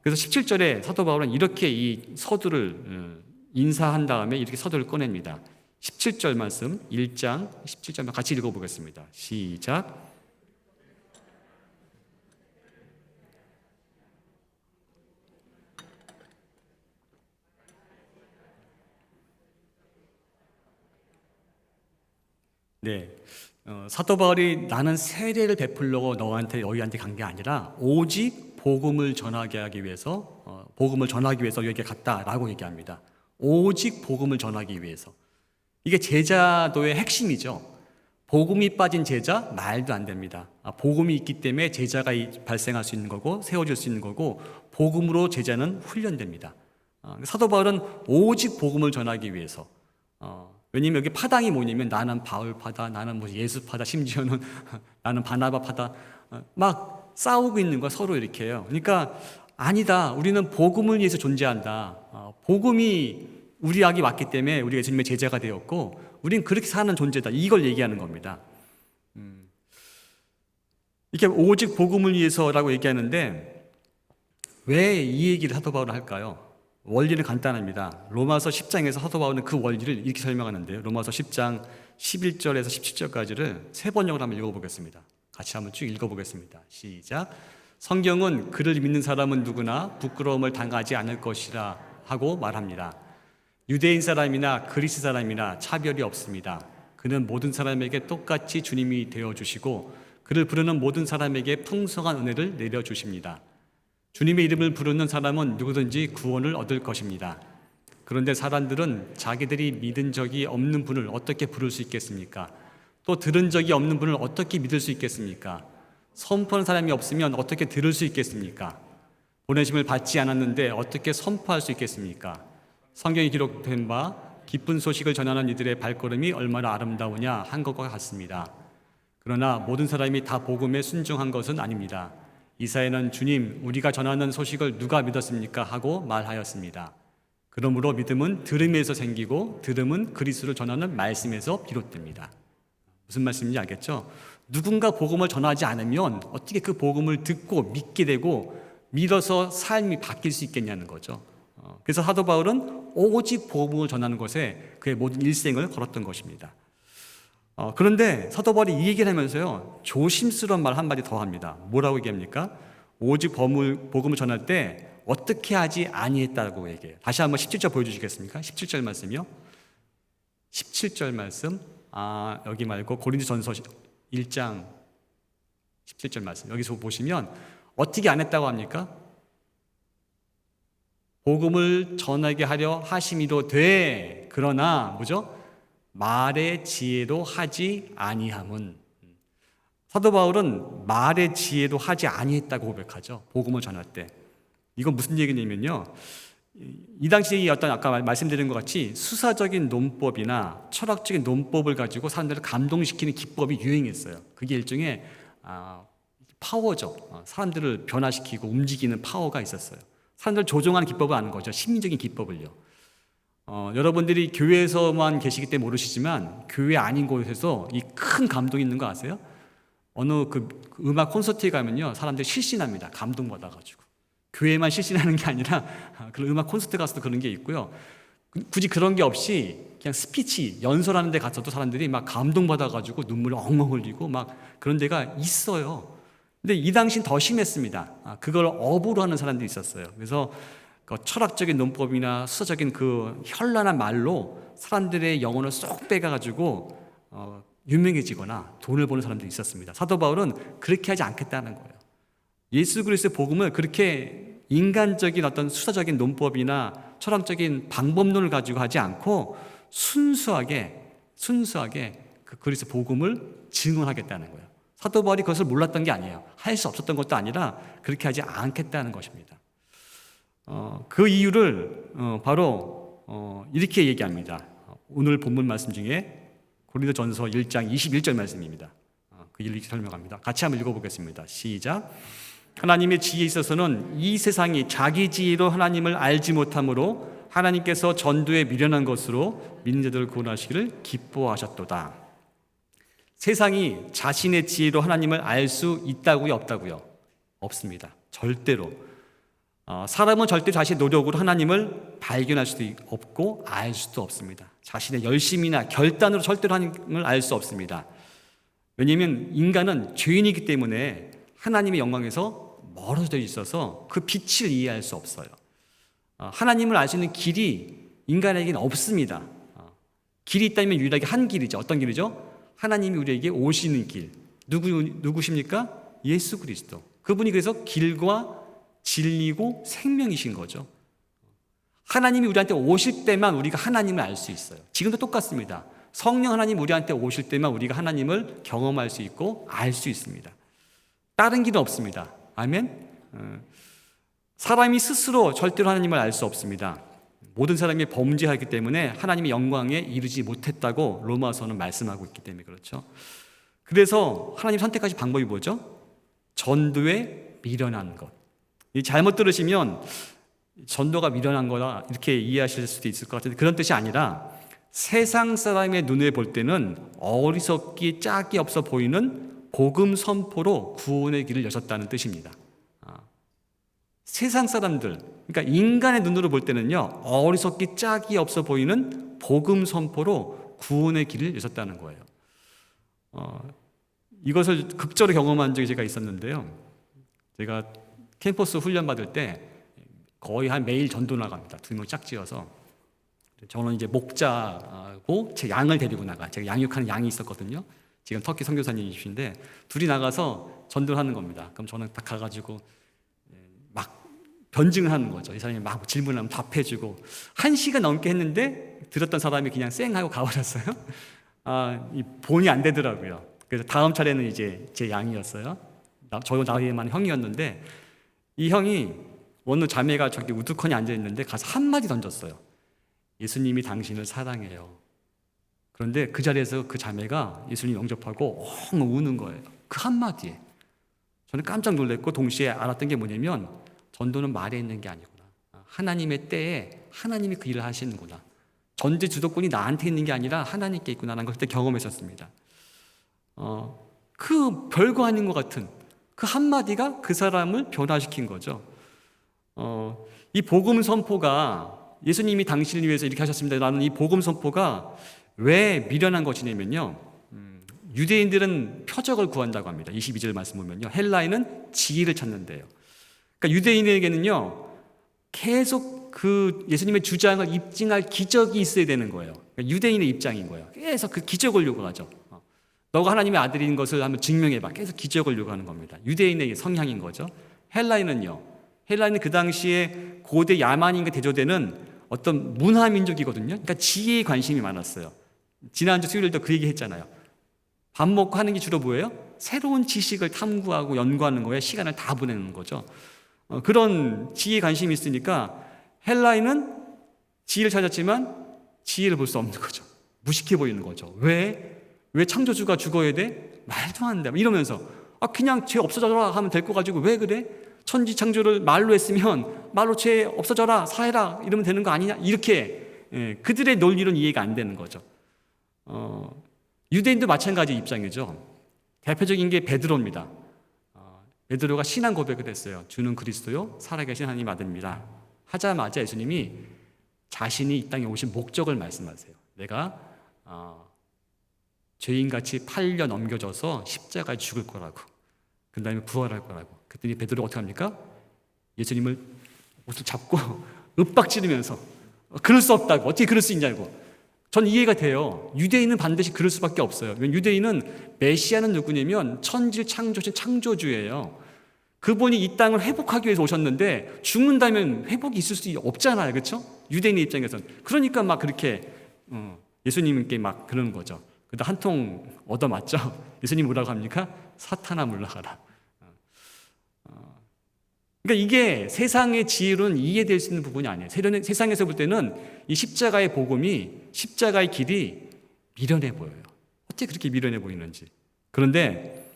그래서 17절에 사도 바울은 이렇게 이 서두를 인사한 다음에 이렇게 서두를 꺼냅니다. 17절 말씀 1장 17절 같이 읽어보겠습니다. 시작. 네, 사도 바울이 나는 세례를 베풀려고 너희한테 간 게 아니라 오직 복음을 전하게 하기 위해서 여기에 갔다라고 얘기합니다. 오직 복음을 전하기 위해서. 이게 제자도의 핵심이죠. 복음이 빠진 제자 말도 안 됩니다. 복음이 있기 때문에 제자가 발생할 수 있는 거고 세워질 수 있는 거고 복음으로 제자는 훈련됩니다. 사도 바울은 오직 복음을 전하기 위해서 왜냐면 여기 파당이 뭐냐면 나는 바울파다, 나는 뭐 예수파다, 심지어는 나는 바나바파다 막 싸우고 있는 거야 서로 이렇게요. 그러니까 아니다. 우리는 복음을 위해서 존재한다. 복음이 우리에게 왔기 때문에 우리가 예수님의 제자가 되었고 우린 그렇게 사는 존재다. 이걸 얘기하는 겁니다. 이렇게 오직 복음을 위해서라고 얘기하는데 왜 이 얘기를 사도 바울은 할까요? 원리는 간단합니다. 로마서 10장에서 사도 바울은 그 원리를 이렇게 설명하는데요. 로마서 10장 11절에서 17절까지를 세 번역을 한번 읽어보겠습니다. 같이 한번 쭉 읽어보겠습니다. 시작. 성경은 그를 믿는 사람은 누구나 부끄러움을 당하지 않을 것이라 하고 말합니다. 유대인 사람이나 그리스 사람이나 차별이 없습니다. 그는 모든 사람에게 똑같이 주님이 되어주시고 그를 부르는 모든 사람에게 풍성한 은혜를 내려주십니다. 주님의 이름을 부르는 사람은 누구든지 구원을 얻을 것입니다. 그런데 사람들은 자기들이 믿은 적이 없는 분을 어떻게 부를 수 있겠습니까? 또 들은 적이 없는 분을 어떻게 믿을 수 있겠습니까? 선포하는 사람이 없으면 어떻게 들을 수 있겠습니까? 보내심을 받지 않았는데 어떻게 선포할 수 있겠습니까? 성경에 기록된 바 기쁜 소식을 전하는 이들의 발걸음이 얼마나 아름다우냐 한 것과 같습니다. 그러나 모든 사람이 다 복음에 순종한 것은 아닙니다. 이사야는 주님, 우리가 전하는 소식을 누가 믿었습니까? 하고 말하였습니다. 그러므로 믿음은 들음에서 생기고 들음은 그리스도를 전하는 말씀에서 비롯됩니다. 무슨 말씀인지 알겠죠? 누군가 복음을 전하지 않으면 어떻게 그 복음을 듣고 믿게 되고 믿어서 삶이 바뀔 수 있겠냐는 거죠. 그래서 사도 바울은 오직 복음을 전하는 것에 그의 모든 일생을 걸었던 것입니다. 그런데 사도 바울이 이 얘기를 하면서요 조심스러운 말 한마디 더 합니다. 뭐라고 얘기합니까? 오직 복음을 전할 때 어떻게 하지 아니했다고 얘기해요. 다시 한번 17절 보여주시겠습니까? 17절 말씀이요. 17절 말씀 여기 말고 고린도전서 1장 17절 말씀. 여기서 보시면 어떻게 안 했다고 합니까? 복음을 전하게 하려 하심이도 돼. 그러나 뭐죠? 말의 지혜로 하지 아니함은. 사도 바울은 말의 지혜로 하지 아니했다고 고백하죠. 복음을 전할 때. 이건 무슨 얘기냐면요. 이 당시에 어떤 아까 말씀드린 것 같이 수사적인 논법이나 철학적인 논법을 가지고 사람들을 감동시키는 기법이 유행했어요. 그게 일종의 파워죠. 사람들을 변화시키고 움직이는 파워가 있었어요. 사람들을 조종하는 기법을 아는 거죠. 심리적인 기법을요. 여러분들이 교회에서만 계시기 때문에 모르시지만 교회 아닌 곳에서 이 큰 감동이 있는 거 아세요? 어느 그 음악 콘서트에 가면요, 사람들이 실신합니다. 감동받아가지고. 교회만 실신하는 게 아니라 그런 음악 콘서트 가서도 그런 게 있고요. 굳이 그런 게 없이 그냥 스피치 연설하는 데 가서도 사람들이 막 감동받아가지고 눈물을 엉엉 흘리고 막 그런 데가 있어요. 근데 이 당시는 더 심했습니다. 그걸 업으로 하는 사람들이 있었어요. 그래서 그 철학적인 논법이나 수사적인 그 현란한 말로 사람들의 영혼을 쏙 빼가지고 유명해지거나 돈을 버는 사람들이 있었습니다. 사도 바울은 그렇게 하지 않겠다는 거예요. 예수 그리스도의 복음을 그렇게 인간적인 어떤 수사적인 논법이나 철학적인 방법론을 가지고 하지 않고 순수하게 그 그리스도 복음을 증언하겠다는 거예요. 사도 바울이 그것을 몰랐던 게 아니에요. 할 수 없었던 것도 아니라 그렇게 하지 않겠다는 것입니다. 그 이유를 바로 이렇게 얘기합니다. 오늘 본문 말씀 중에 고린도전서 1장 21절 말씀입니다. 그 이렇게 설명합니다. 같이 한번 읽어보겠습니다. 시작. 하나님의 지혜에 있어서는 이 세상이 자기 지혜로 하나님을 알지 못함으로 하나님께서 전도에 미련한 것으로 믿는 자들을 구원하시기를 기뻐하셨도다. 세상이 자신의 지혜로 하나님을 알 수 있다고요, 없다고요? 없습니다. 절대로. 사람은 절대 자신의 노력으로 하나님을 발견할 수도 없고 알 수도 없습니다. 자신의 열심이나 결단으로 절대로 하나님을 알 수 없습니다. 왜냐하면 인간은 죄인이기 때문에 하나님의 영광에서 멀어져 있어서 그 빛을 이해할 수 없어요. 하나님을 알 수 있는 길이 인간에게는 없습니다. 길이 있다면 유일하게 한 길이죠. 어떤 길이죠? 하나님이 우리에게 오시는 길. 누구십니까? 예수 그리스도. 그분이 그래서 길과 진리고 생명이신 거죠. 하나님이 우리한테 오실 때만 우리가 하나님을 알 수 있어요. 지금도 똑같습니다. 성령 하나님 우리한테 오실 때만 우리가 하나님을 경험할 수 있고 알 수 있습니다. 다른 길은 없습니다. 아멘. 사람이 스스로 절대로 하나님을 알 수 없습니다. 모든 사람이 범죄하기 때문에 하나님의 영광에 이르지 못했다고 로마서는 말씀하고 있기 때문에 그렇죠. 그래서 하나님 선택하신 방법이 뭐죠? 전도에 미련한 것. 잘못 들으시면 전도가 미련한 거다 이렇게 이해하실 수도 있을 것 같은데 그런 뜻이 아니라 세상 사람의 눈에 볼 때는 어리석기 짝이 없어 보이는 복음 선포로 구원의 길을 여셨다는 뜻입니다. 세상 사람들, 그러니까 인간의 눈으로 볼 때는요, 어리석기 짝이 없어 보이는 복음 선포로 구원의 길을 여셨다는 거예요. 이것을 극적으로 경험한 적이 제가 있었는데요. 제가 캠퍼스 훈련 받을 때 거의 한 매일 전도 나갑니다. 2명 짝지어서. 저는 이제 목자고 제 양을 데리고 나가. 제가 양육하는 양이 있었거든요. 지금 터키 선교사님이신데 둘이 나가서 전도를 하는 겁니다. 그럼 저는 딱 가가지고 막 변증을 하는 거죠. 이 사람이 막 질문하면 답해주고 1시간 넘게 했는데 들었던 사람이 그냥 쌩 하고 가버렸어요. 이 본이 안 되더라고요. 그래서 다음 차례는 이제 제 양이었어요. 저 나이에 많은 형이었는데 이 형이 어느 자매가 저기 우두커니 앉아있는데 가서 한마디 던졌어요. 예수님이 당신을 사랑해요. 그런데 그 자리에서 그 자매가 예수님 영접하고 엉 우는 거예요. 그 한마디에. 저는 깜짝 놀랐고 동시에 알았던 게 뭐냐면 전도는 말에 있는 게 아니구나. 하나님의 때에 하나님이 그 일을 하시는구나. 전제 주도권이 나한테 있는 게 아니라 하나님께 있구나라는 걸 그때 경험했었습니다. 그 별거 아닌 것 같은 그 한마디가 그 사람을 변화시킨 거죠. 이 복음 선포가 예수님이 당신을 위해서 이렇게 하셨습니다. 라는 이 복음 선포가 왜 미련한 것이냐면요. 유대인들은 표적을 구한다고 합니다. 22절 말씀 보면요. 헬라인은 지혜를 찾는데요. 그러니까 유대인에게는요. 계속 그 예수님의 주장을 입증할 기적이 있어야 되는 거예요. 그러니까 유대인의 입장인 거예요. 계속 그 기적을 요구하죠. 너가 하나님의 아들인 것을 한번 증명해봐. 계속 기적을 요구하는 겁니다. 유대인의 성향인 거죠. 헬라인은요. 헬라인은 그 당시에 고대 야만인과 대조되는 어떤 문화 민족이거든요. 그러니까 지혜에 관심이 많았어요. 지난주 수요일도 그 얘기 했잖아요. 밥 먹고 하는 게 주로 뭐예요? 새로운 지식을 탐구하고 연구하는 거에 시간을 다 보내는 거죠. 그런 지혜에 관심이 있으니까 헬라인은 지혜를 찾았지만 지혜를 볼 수 없는 거죠. 무식해 보이는 거죠. 왜 창조주가 죽어야 돼? 말도 안 돼. 이러면서 그냥 죄 없어져라 하면 될 거 가지고 왜 그래? 천지 창조를 말로 했으면 말로 죄 없어져라 사해라 이러면 되는 거 아니냐? 이렇게 그들의 논리는 이해가 안 되는 거죠. 유대인도 마찬가지 입장이죠. 대표적인 게 베드로입니다. 베드로가 신앙 고백을 했어요. 주는 그리스도요 살아계신 하나님 아들입니다. 하자마자 예수님이 자신이 이 땅에 오신 목적을 말씀하세요. 내가 죄인같이 팔려 넘겨져서 십자가에 죽을 거라고, 그 다음에 부활할 거라고. 그랬더니 베드로가 어떻게 합니까? 예수님을 옷을 잡고 윽박지르면서 그럴 수 없다고, 어떻게 그럴 수 있냐고. 전 이해가 돼요. 유대인은 반드시 그럴 수밖에 없어요. 유대인은 메시아는 누구냐면 천지를 창조신 창조주예요. 그분이 이 땅을 회복하기 위해서 오셨는데 죽는다면 회복이 있을 수 없잖아요. 그렇죠? 유대인의 입장에서는. 그러니까 막 그렇게 예수님께 막 그러는 거죠. 그러다 한 통 얻어맞죠. 예수님 뭐라고 합니까? 사탄아 물러가라. 그러니까 이게 세상의 지혜로는 이해될 수 있는 부분이 아니에요. 세상에서 볼 때는 이 십자가의 복음이, 십자가의 길이 미련해 보여요. 어떻게 그렇게 미련해 보이는지. 그런데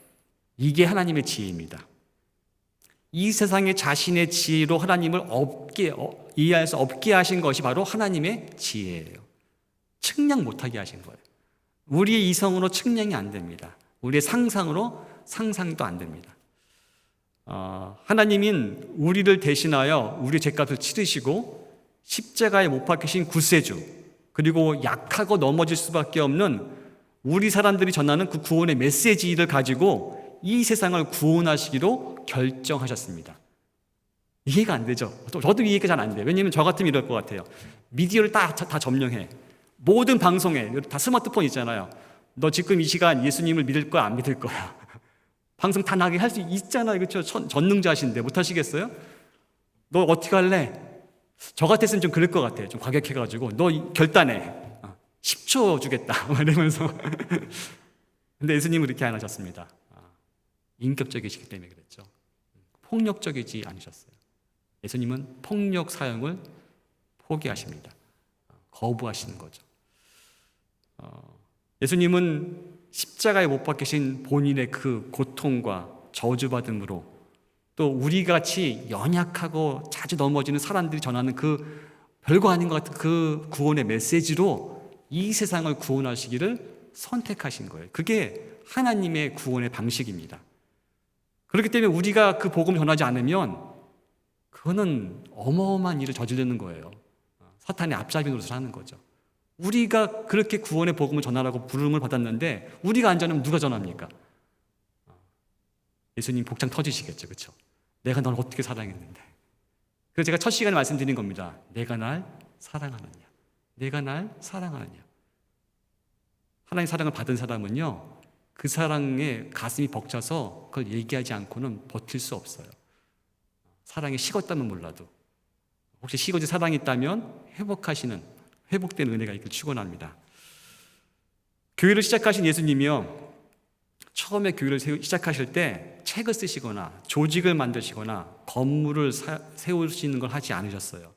이게 하나님의 지혜입니다. 이 세상의 자신의 지혜로 하나님을 이해할 수 없게 하신 것이 바로 하나님의 지혜예요. 측량 못하게 하신 거예요. 우리의 이성으로 측량이 안 됩니다. 우리의 상상으로 상상도 안 됩니다. 하나님인 우리를 대신하여 우리 죄값을 치르시고 십자가에 못 박히신 구세주, 그리고 약하고 넘어질 수밖에 없는 우리 사람들이 전하는 그 구원의 메시지를 가지고 이 세상을 구원하시기로 결정하셨습니다. 이해가 안 되죠? 저도 이해가 잘 안 돼요. 왜냐하면 저 같으면 이럴 것 같아요. 미디어를 다 점령해. 모든 방송에 다 스마트폰 있잖아요. 너 지금 이 시간 예수님을 믿을 거야, 안 믿을 거야? 방송 다 나게 할 수 있잖아요. 그렇죠? 전능자신데 못 하시겠어요? 너 어떻게 할래? 저 같았으면 좀 그럴 것 같아요. 좀 과격해가지고 너 결단해. 10초 주겠다. 이러면서. 근데 예수님은 그렇게 안 하셨습니다. 인격적이시기 때문에 그랬죠. 폭력적이지 않으셨어요. 예수님은 폭력 사용을 포기하십니다. 거부하시는 거죠. 예수님은 십자가에 못 박히신 본인의 그 고통과 저주받음으로 또 우리같이 연약하고 자주 넘어지는 사람들이 전하는 그 별거 아닌 것 같은 그 구원의 메시지로 이 세상을 구원하시기를 선택하신 거예요. 그게 하나님의 구원의 방식입니다. 그렇기 때문에 우리가 그 복음을 전하지 않으면 그거는 어마어마한 일을 저지르는 거예요. 사탄의 앞잡이 노릇을 하는 거죠. 우리가 그렇게 구원의 복음을 전하라고 부름을 받았는데 우리가 안 전하면 누가 전합니까? 예수님 복장 터지시겠죠. 그렇죠? 내가 널 어떻게 사랑했는데. 그래서 제가 첫 시간에 말씀드린 겁니다. 내가 날 사랑하느냐. 내가 날 사랑하느냐. 하나님의 사랑을 받은 사람은요, 그 사랑에 가슴이 벅차서 그걸 얘기하지 않고는 버틸 수 없어요. 사랑이 식었다면 몰라도, 혹시 식어진 사랑이 있다면 회복된 은혜가 있길 축원합니다. 교회를 시작하신 예수님이요, 처음에 교회를 시작하실 때 책을 쓰시거나 조직을 만드시거나 건물을 세우시는 걸 하지 않으셨어요.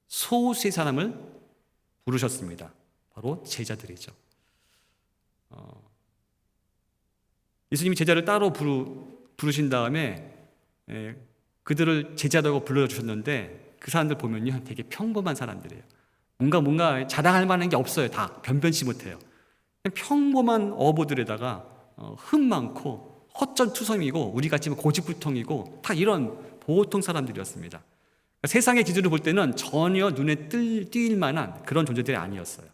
소수의 사람을 부르셨습니다. 바로 제자들이죠. 예수님이 제자를 따로 부르신 다음에 그들을 제자라고 불러주셨는데 그 사람들 보면요, 되게 평범한 사람들이에요. 뭔가 자랑할 만한 게 없어요. 다 변변치 못해요. 평범한 어부들에다가 흠 많고 헛전투성이고 우리같이 고집불통이고 다 이런 보통 사람들이었습니다. 세상의 기준으로 볼 때는 전혀 눈에 띌 만한 그런 존재들이 아니었어요.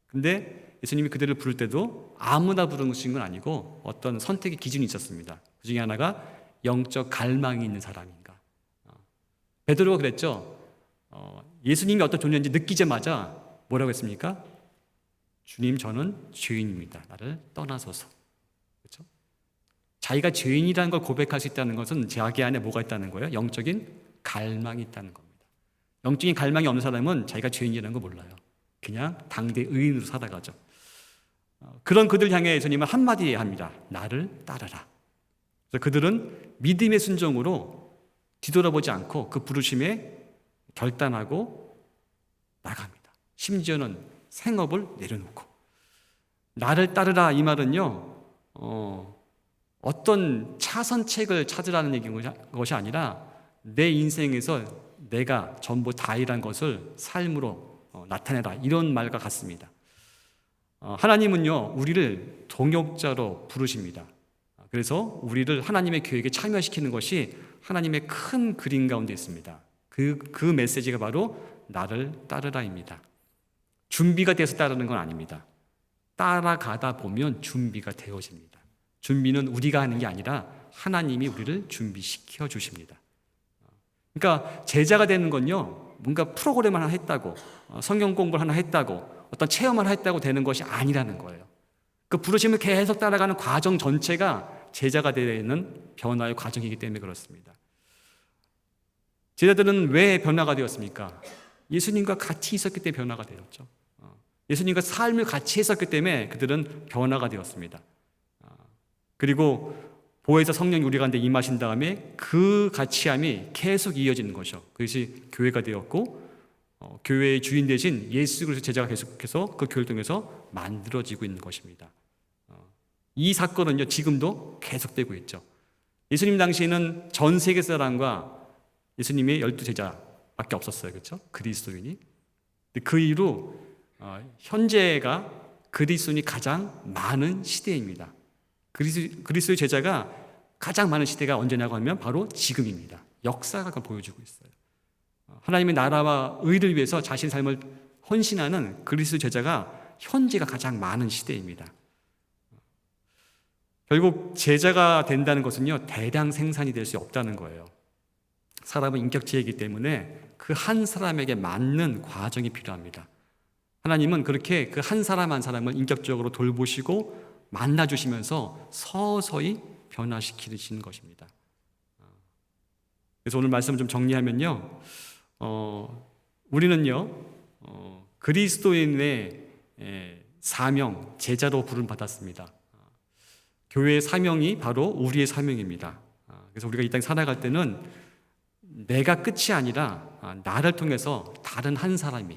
근데 예수님이 그들을 부를 때도 아무나 부르신 건 아니고 어떤 선택의 기준이 있었습니다. 그 중에 하나가 영적 갈망이 있는 사람인가. 베드로가 그랬죠. 예수님이 어떤 존재인지 느끼자마자 뭐라고 했습니까? 주님, 저는 죄인입니다. 나를 떠나소서. 그렇죠? 자기가 죄인이라는 걸 고백할 수 있다는 것은 자기 안에 뭐가 있다는 거예요? 영적인 갈망이 있다는 겁니다. 영적인 갈망이 없는 사람은 자기가 죄인이라는 걸 몰라요. 그냥 당대 의인으로 살아가죠. 그런 그들 향해 예수님은 한마디 합니다. 나를 따르라. 그래서 그들은 믿음의 순종으로 뒤돌아보지 않고 그 부르심에 결단하고 나갑니다. 심지어는 생업을 내려놓고. 나를 따르라 이 말은요, 어떤 차선책을 찾으라는 얘기인 것이 아니라 내 인생에서 내가 전부 다이란 것을 삶으로 나타내라, 이런 말과 같습니다. 하나님은요, 우리를 동역자로 부르십니다. 그래서 우리를 하나님의 계획에 참여시키는 것이 하나님의 큰 그림 가운데 있습니다. 그 메시지가 바로 나를 따르라입니다. 준비가 돼서 따르는 건 아닙니다. 따라가다 보면 준비가 되어집니다. 준비는 우리가 하는 게 아니라 하나님이 우리를 준비시켜 주십니다. 그러니까 제자가 되는 건요, 뭔가 프로그램 하나 했다고, 성경 공부를 하나 했다고, 어떤 체험을 했다고 되는 것이 아니라는 거예요. 그 부르심을 계속 따라가는 과정 전체가 제자가 되는 변화의 과정이기 때문에 그렇습니다. 제자들은 왜 변화가 되었습니까? 예수님과 같이 있었기 때문에 변화가 되었죠. 예수님과 삶을 같이 했었기 때문에 그들은 변화가 되었습니다. 그리고 보혜사 성령이 우리 가운데 임하신 다음에 그 가치함이 계속 이어지는 것이죠. 그것이 교회가 되었고, 교회의 주인 되신 예수 그리스도 제자가 계속해서 그 교회를 통해서 만들어지고 있는 것입니다. 이 사건은요, 지금도 계속되고 있죠. 예수님 당시에는 전 세계 사람과 예수님의 12제자밖에 없었어요. 그렇죠? 그리스도인이. 그 이후로 현재가 그리스도인이 가장 많은 시대입니다. 그리스도의 제자가 가장 많은 시대가 언제냐고 하면 바로 지금입니다. 역사가 그걸 보여주고 있어요. 하나님의 나라와 의를 위해서 자신의 삶을 헌신하는 그리스도 제자가 현재가 가장 많은 시대입니다. 결국 제자가 된다는 것은요, 대량 생산이 될 수 없다는 거예요. 사람은 인격체이기 때문에 그 한 사람에게 맞는 과정이 필요합니다. 하나님은 그렇게 그 한 사람 한 사람을 인격적으로 돌보시고 만나주시면서 서서히 변화시키시는 것입니다. 그래서 오늘 말씀을 좀 정리하면요, 우리는요, 그리스도인의 사명, 제자로 부름 받았습니다. 교회의 사명이 바로 우리의 사명입니다. 그래서 우리가 이 땅에 살아갈 때는 내가 끝이 아니라 나를 통해서 다른 한 사람이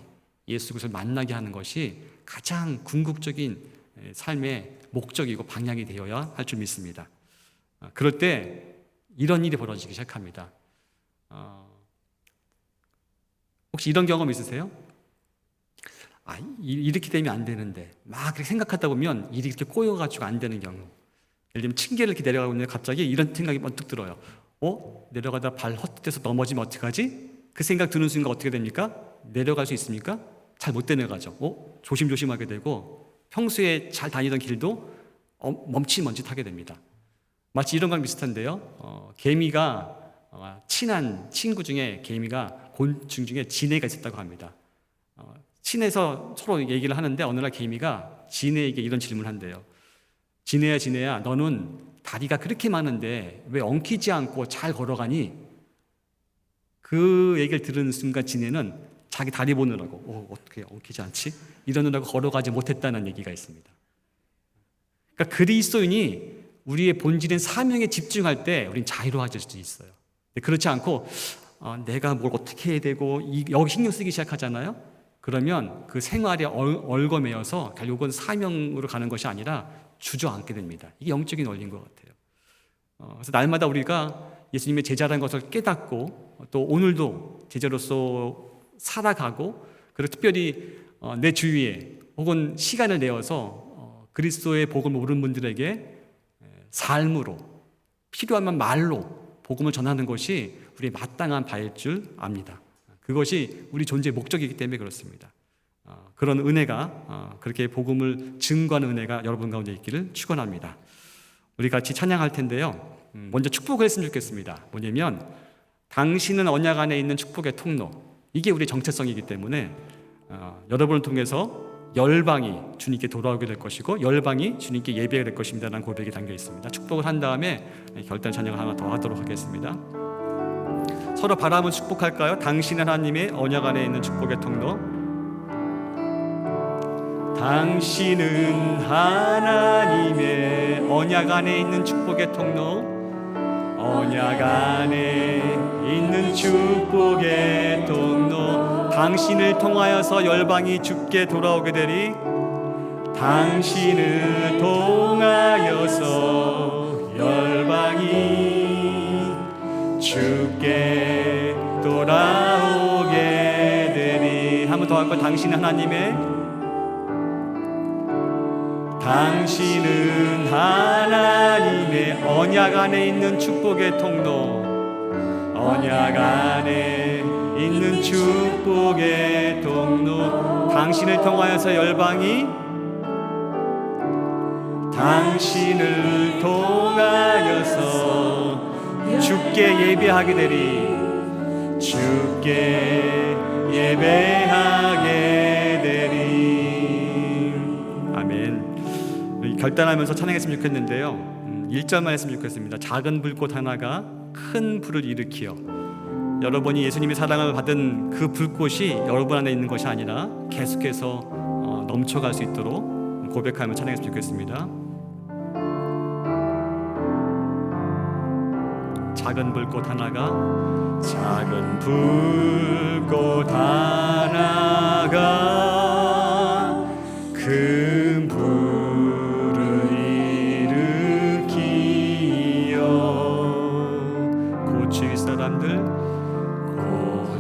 예수 그리스도를 만나게 하는 것이 가장 궁극적인 삶의 목적이고 방향이 되어야 할 줄 믿습니다. 그럴 때 이런 일이 벌어지기 시작합니다. 혹시 이런 경험 있으세요? 이렇게 되면 안 되는데 막 그렇게 생각하다 보면 일이 이렇게 꼬여가지고 안 되는 경우. 예를 들면 층계를 이렇게 내려가고 있는데 갑자기 이런 생각이 번뜩 들어요. 내려가다 발 헛디뎌서 넘어지면 어떡하지? 그 생각 드는 순간 어떻게 됩니까? 내려갈 수 있습니까? 잘 못 내려가죠. 조심조심하게 되고 평소에 잘 다니던 길도 멈칫멈칫하게 됩니다. 마치 이런 거랑 비슷한데요. 개미가 친한 친구 중에 개미가 곤충 중에 지네가 있었다고 합니다. 친해서 서로 얘기를 하는데 어느 날 개미가 지네에게 이런 질문을 한대요. 지네야, 너는 다리가 그렇게 많은데 왜 엉키지 않고 잘 걸어가니? 그 얘기를 들은 순간 지네는 자기 다리 보느라고 어떻게 엉키지 않지? 이러느라고 걸어가지 못했다는 얘기가 있습니다. 그러니까 그리스도인이 우리의 본질인 사명에 집중할 때 우리는 자유로워질 수 있어요. 그렇지 않고 내가 뭘 어떻게 해야 되고 여기 신경 쓰기 시작하잖아요. 그러면 그 생활에 얽어매여서 결국은 사명으로 가는 것이 아니라 주저앉게 됩니다. 이게 영적인 원리인 것 같아요. 그래서 날마다 우리가 예수님의 제자라는 것을 깨닫고 또 오늘도 제자로서 살아가고 그리고 특별히 내 주위에 혹은 시간을 내어서 그리스도의 복음을 모르는 분들에게 삶으로 필요하면 말로 복음을 전하는 것이 우리의 마땅한 바일 줄 압니다. 그것이 우리 존재의 목적이기 때문에 그렇습니다. 그런 은혜가 그렇게 복음을 증거하는 은혜가 여러분 가운데 있기를 축원합니다. 우리 같이 찬양할 텐데요. 먼저 축복을 했으면 좋겠습니다. 뭐냐면 당신은 언약 안에 있는 축복의 통로. 이게 우리의 정체성이기 때문에 여러분을 통해서 열방이 주님께 돌아오게 될 것이고 열방이 주님께 예배가 될 것입니다라는 고백이 담겨 있습니다. 축복을 한 다음에 결단 찬양을 하나 더 하도록 하겠습니다. 서로 바라보면 축복할까요? 당신 하나님의 언약 안에 있는 축복의 통로. 당신은 하나님의 언약 안에 있는 축복의 통로. 언약 안에 있는 축복의 통로. 당신을 통하여서 열방이 주께 돌아오게 되리. 당신을 통하여서 열방이 주께 돌아오게 되리. 한 번 더 할까요? 당신 하나님의, 당신은 하나님의 언약 안에 있는 축복의 통로. 언약 안에 있는 축복의 통로. 당신을 통하여서 열방이, 당신을 통하여서 주께 예배하게 되리. 주께 예배하게 되리. 아멘. 결단하면서 찬양했으면 좋겠는데요, 1절만 했으면 좋겠습니다. 작은 불꽃 하나가 큰 불을 일으키어. 여러분이 예수님의 사랑을 받은 그 불꽃이 여러분 안에 있는 것이 아니라 계속해서 넘쳐갈 수 있도록 고백하며 찬양했으면 좋겠습니다. 작은 불꽃 하나가, 작은 불꽃 하나가 큰 불을 일으키어. 고추위 사람들,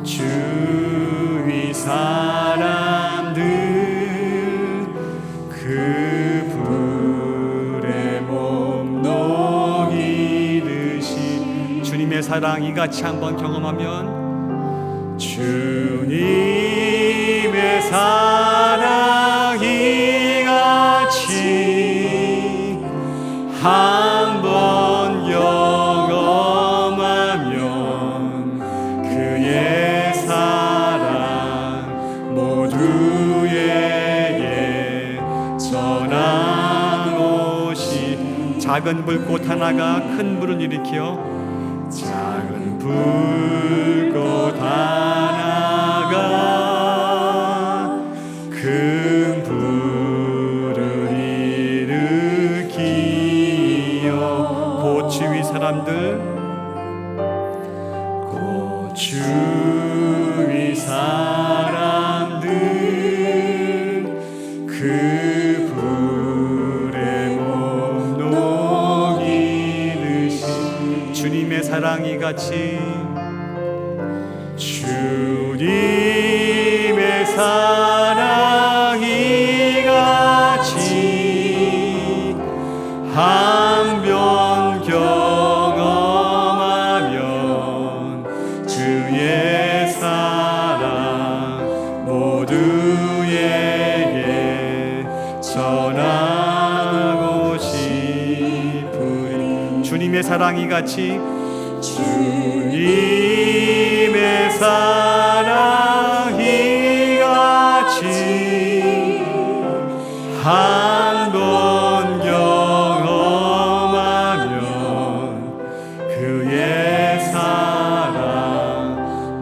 고추위 사람들 그 불에 몸 녹이듯이 주님의 사랑 이같이 한번 경험하면, 주님의 사랑 이같이 한번 경험하면 그의 사랑 모두에게 전한 것이. 작은 불꽃 하나가 큰 불을 일으켜. 작은 불꽃 하나가 큰 불을 일으키어. 고추위 사람들, 고추위 사람들 그 불에 몸 녹이듯이 주님의 사랑이 같이, 주님의 사랑이 같이 한번 경험하면 주의 사랑 모두에게 전하고 싶으리. 주님의 사랑이 같이, 주님의 사랑이 같이 한번 경험하면 그의 사랑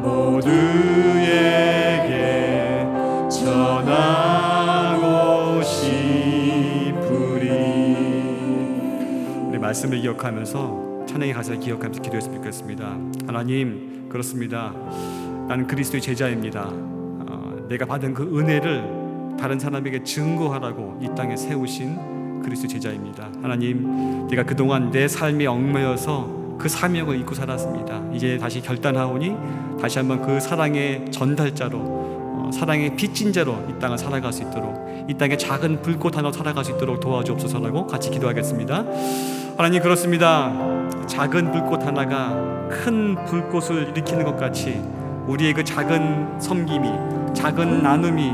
모두에게 전하고 싶으리. 우리 말씀을 기억하면서, 찬양의 가사를 기억하면서 기도했으면 좋겠습니다. 하나님, 그렇습니다. 나는 그리스도의 제자입니다. 내가 받은 그 은혜를 다른 사람에게 증거하라고 이 땅에 세우신 그리스도의 제자입니다. 하나님, 내가 그동안 내 삶에 얽매여서 그 사명을 잊고 살았습니다. 이제 다시 결단하오니 다시 한번 그 사랑의 전달자로, 사랑의 빚진 자로 이 땅을 살아갈 수 있도록, 이 땅에 작은 불꽃 하나 살아갈 수 있도록 도와주옵소서라고 같이 기도하겠습니다. 하나님, 그렇습니다. 작은 불꽃 하나가 큰 불꽃을 일으키는 것 같이 우리의 그 작은 섬김이, 작은 나눔이,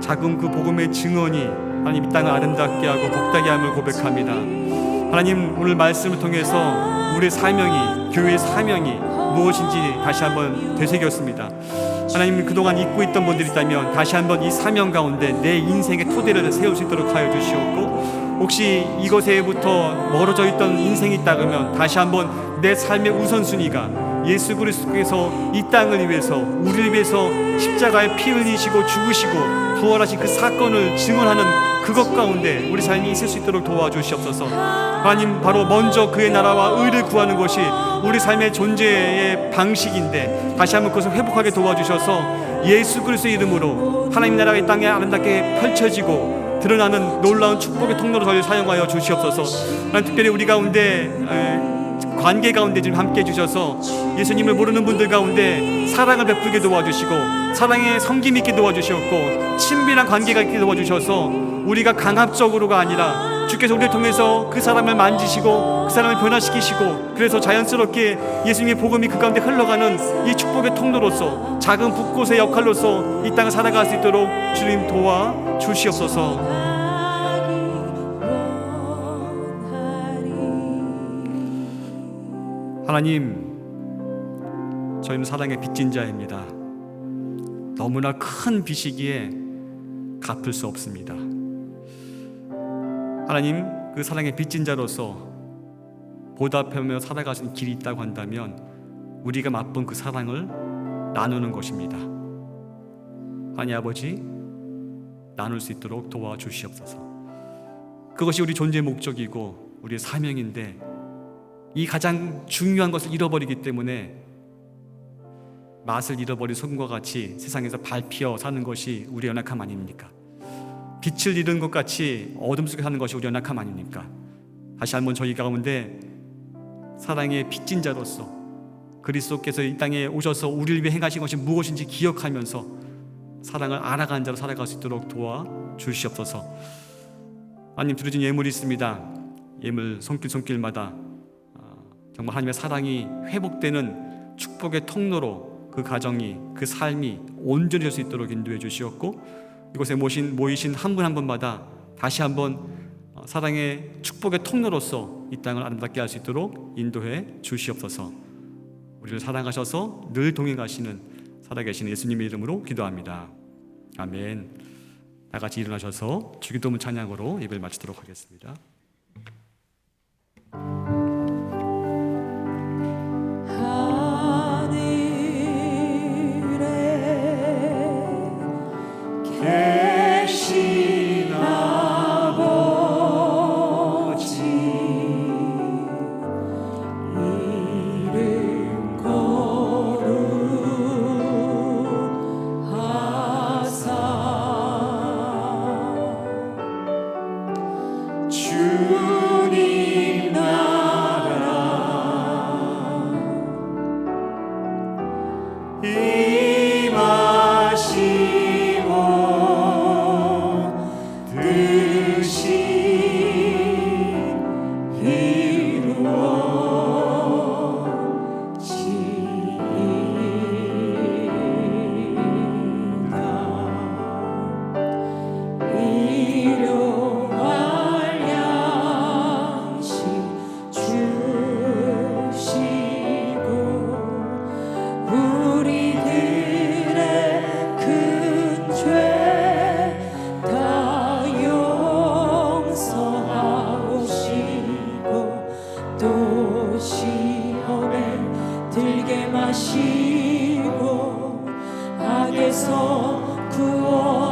작은 그 복음의 증언이 하나님 이 땅을 아름답게 하고 복되게 함을 고백합니다. 하나님, 오늘 말씀을 통해서 우리의 사명이, 교회의 사명이 무엇인지 다시 한번 되새겼습니다. 하나님, 그동안 잊고 있던 분들이 있다면 다시 한번 이 사명 가운데 내 인생의 토대를 세울 수 있도록 하여 주시옵고, 혹시 이것에부터 멀어져 있던 인생이 있다 그러면 다시 한번 내 삶의 우선순위가 예수 그리스도께서 이 땅을 위해서, 우리를 위해서 십자가에 피 흘리시고 죽으시고 부활하신 그 사건을 증언하는 그것 가운데 우리 삶이 있을 수 있도록 도와주시옵소서. 하나님, 바로 먼저 그의 나라와 의를 구하는 것이 우리 삶의 존재의 방식인데 다시 한번 그것을 회복하게 도와주셔서 예수 그리스도의 이름으로 하나님 나라가 이 땅에 아름답게 펼쳐지고 드러나는 놀라운 축복의 통로로 저희를 사용하여 주시옵소서. 하나님, 특별히 우리 가운데 관계 가운데 좀 함께 해주셔서 예수님을 모르는 분들 가운데 사랑을 베풀게 도와주시고 사랑의 섬김 있게 도와주시옵고 친밀한 관계가 있게 도와주셔서 우리가 강압적으로가 아니라 주께서 우리를 통해서 그 사람을 만지시고 그 사람을 변화시키시고 그래서 자연스럽게 예수님의 복음이 그 가운데 흘러가는 이 축복의 통로로서 작은 붓꽃의 역할로서 이 땅을 살아갈 수 있도록 주님 도와주시옵소서. 하나님, 저희는 사랑의 빚진 자입니다. 너무나 큰 빚이기에 갚을 수 없습니다. 하나님, 그 사랑의 빚진 자로서 보답하며 살아가신 길이 있다고 한다면 우리가 맛본 그 사랑을 나누는 것입니다. 하나님 아버지, 나눌 수 있도록 도와주시옵소서. 그것이 우리 존재의 목적이고 우리의 사명인데 이 가장 중요한 것을 잃어버리기 때문에 맛을 잃어버린 소금과 같이 세상에서 밟혀 사는 것이 우리의 연약함 아닙니까? 빛을 잃은 것 같이 어둠 속에 사는 것이 우리의 연약함 아닙니까? 다시 한번 저희 가운데 사랑의 빚진 자로서 그리스도께서 이 땅에 오셔서 우리를 위해 행하신 것이 무엇인지 기억하면서 사랑을 알아가는 자로 살아갈 수 있도록 도와주시옵소서. 하나님, 드려진 예물이 있습니다. 예물 손길마다 정말 하나님의 사랑이 회복되는 축복의 통로로 그 가정이, 그 삶이 온전히 될 수 있도록 인도해 주시옵고 이곳에 모이신 한 분 한 분마다 다시 한번 사랑의 축복의 통로로서 이 땅을 아름답게 할 수 있도록 인도해 주시옵소서. 우리를 사랑하셔서 늘 동행하시는 살아계신 예수님의 이름으로 기도합니다. 아멘. 다 같이 일어나셔서 주기도문 찬양으로 예배를 마치도록 하겠습니다. 계신 아버지 이름 거룩하사 주님 나라 들게 마시고 악에서 구원